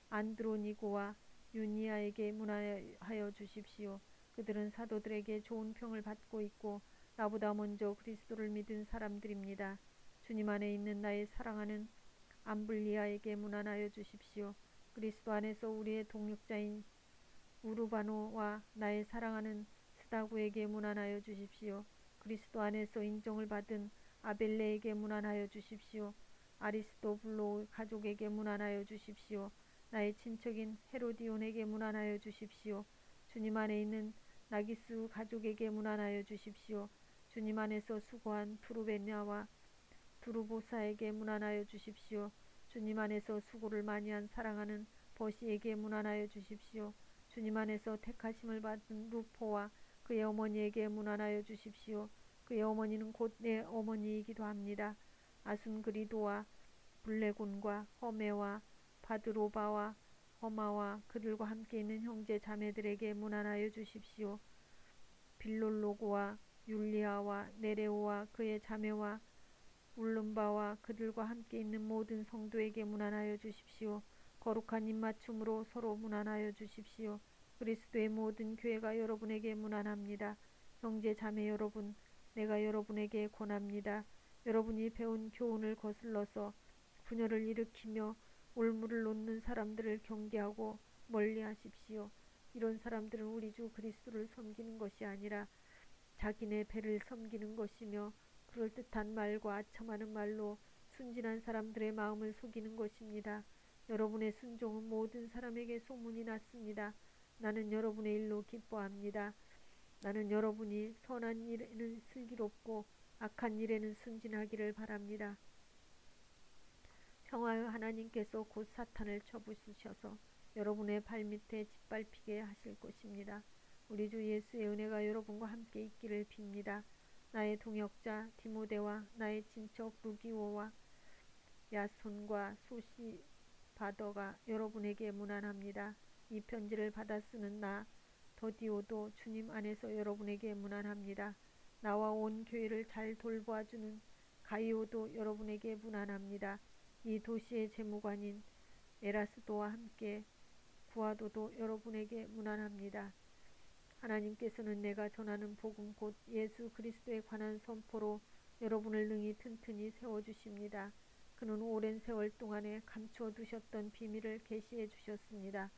안드로니고와 유니아에게 문안하여 주십시오. 그들은 사도들에게 좋은 평을 받고 있고 나보다 먼저 그리스도를 믿은 사람들입니다. 주님 안에 있는 나의 사랑하는 암블리아에게 문안하여 주십시오. 그리스도 안에서 우리의 동역자인 우르바노와 나의 사랑하는 스다구에게 문안하여 주십시오. 그리스도 안에서 인정을 받은 아벨레에게 문안하여 주십시오. 아리스토블로 가족에게 문안하여 주십시오. 나의 친척인 헤로디온에게 문안하여 주십시오. 주님 안에 있는 나기스 가족에게 문안하여 주십시오. 주님 안에서 수고한 두루베냐와 두루보사에게 문안하여 주십시오. 주님 안에서 수고를 많이 한 사랑하는 버시에게 문안하여 주십시오. 주님 안에서 택하심을 받은 루포와 그의 어머니에게 문안하여 주십시오. 그의 어머니는 곧 내 어머니이기도 합니다. 아순그리도와 블레곤과 허메와 바드로바와 허마와 그들과 함께 있는 형제 자매들에게 문안하여 주십시오. 빌롤로고와 율리아와 네레오와 그의 자매와 울름바와 그들과 함께 있는 모든 성도에게 문안하여 주십시오. 거룩한 입맞춤으로 서로 문안하여 주십시오. 그리스도의 모든 교회가 여러분에게 문안합니다. 형제 자매 여러분, 내가 여러분에게 권합니다. 여러분이 배운 교훈을 거슬러서 분열을 일으키며 올무를 놓는 사람들을 경계하고 멀리하십시오. 이런 사람들은 우리 주 그리스도를 섬기는 것이 아니라 자기네 배를 섬기는 것이며 그럴듯한 말과 아첨하는 말로 순진한 사람들의 마음을 속이는 것입니다. 여러분의 순종은 모든 사람에게 소문이 났습니다. 나는 여러분의 일로 기뻐합니다. 나는 여러분이 선한 일에는 슬기롭고 악한 일에는 순진하기를 바랍니다. 평화의 하나님께서 곧 사탄을 쳐부수셔서 여러분의 발밑에 짓밟히게 하실 것입니다. 우리 주 예수의 은혜가 여러분과 함께 있기를 빕니다. 나의 동역자 디모데와 나의 친척 루기오와 야손과 소시바더가 여러분에게 문안합니다. 이 편지를 받아 쓰는 나 더디오도 주님 안에서 여러분에게 문안합니다. 나와 온 교회를 잘 돌보아주는 가이오도 여러분에게 문안합니다. 이 도시의 재무관인 에라스도와 함께 구하도도 여러분에게 무난합니다. 하나님께서는 내가 전하는 복음 곧 예수 그리스도에 관한 선포로 여러분을 능히 튼튼히 세워주십니다. 그는 오랜 세월 동안에 감추어 두셨던 비밀을 계시해 주셨습니다.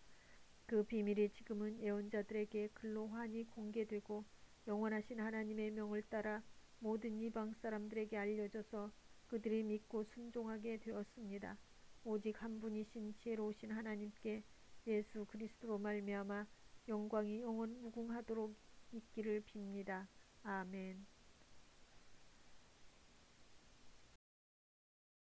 그 비밀이 지금은 예언자들에게 글로 환히 공개되고 영원하신 하나님의 명을 따라 모든 이방 사람들에게 알려져서 그들이 믿고 순종하게 되었습니다. 오직 한 분이신 지혜로우신 하나님께 예수 그리스도로 말미암아 영광이 영원 무궁하도록 있기를 빕니다. 아멘.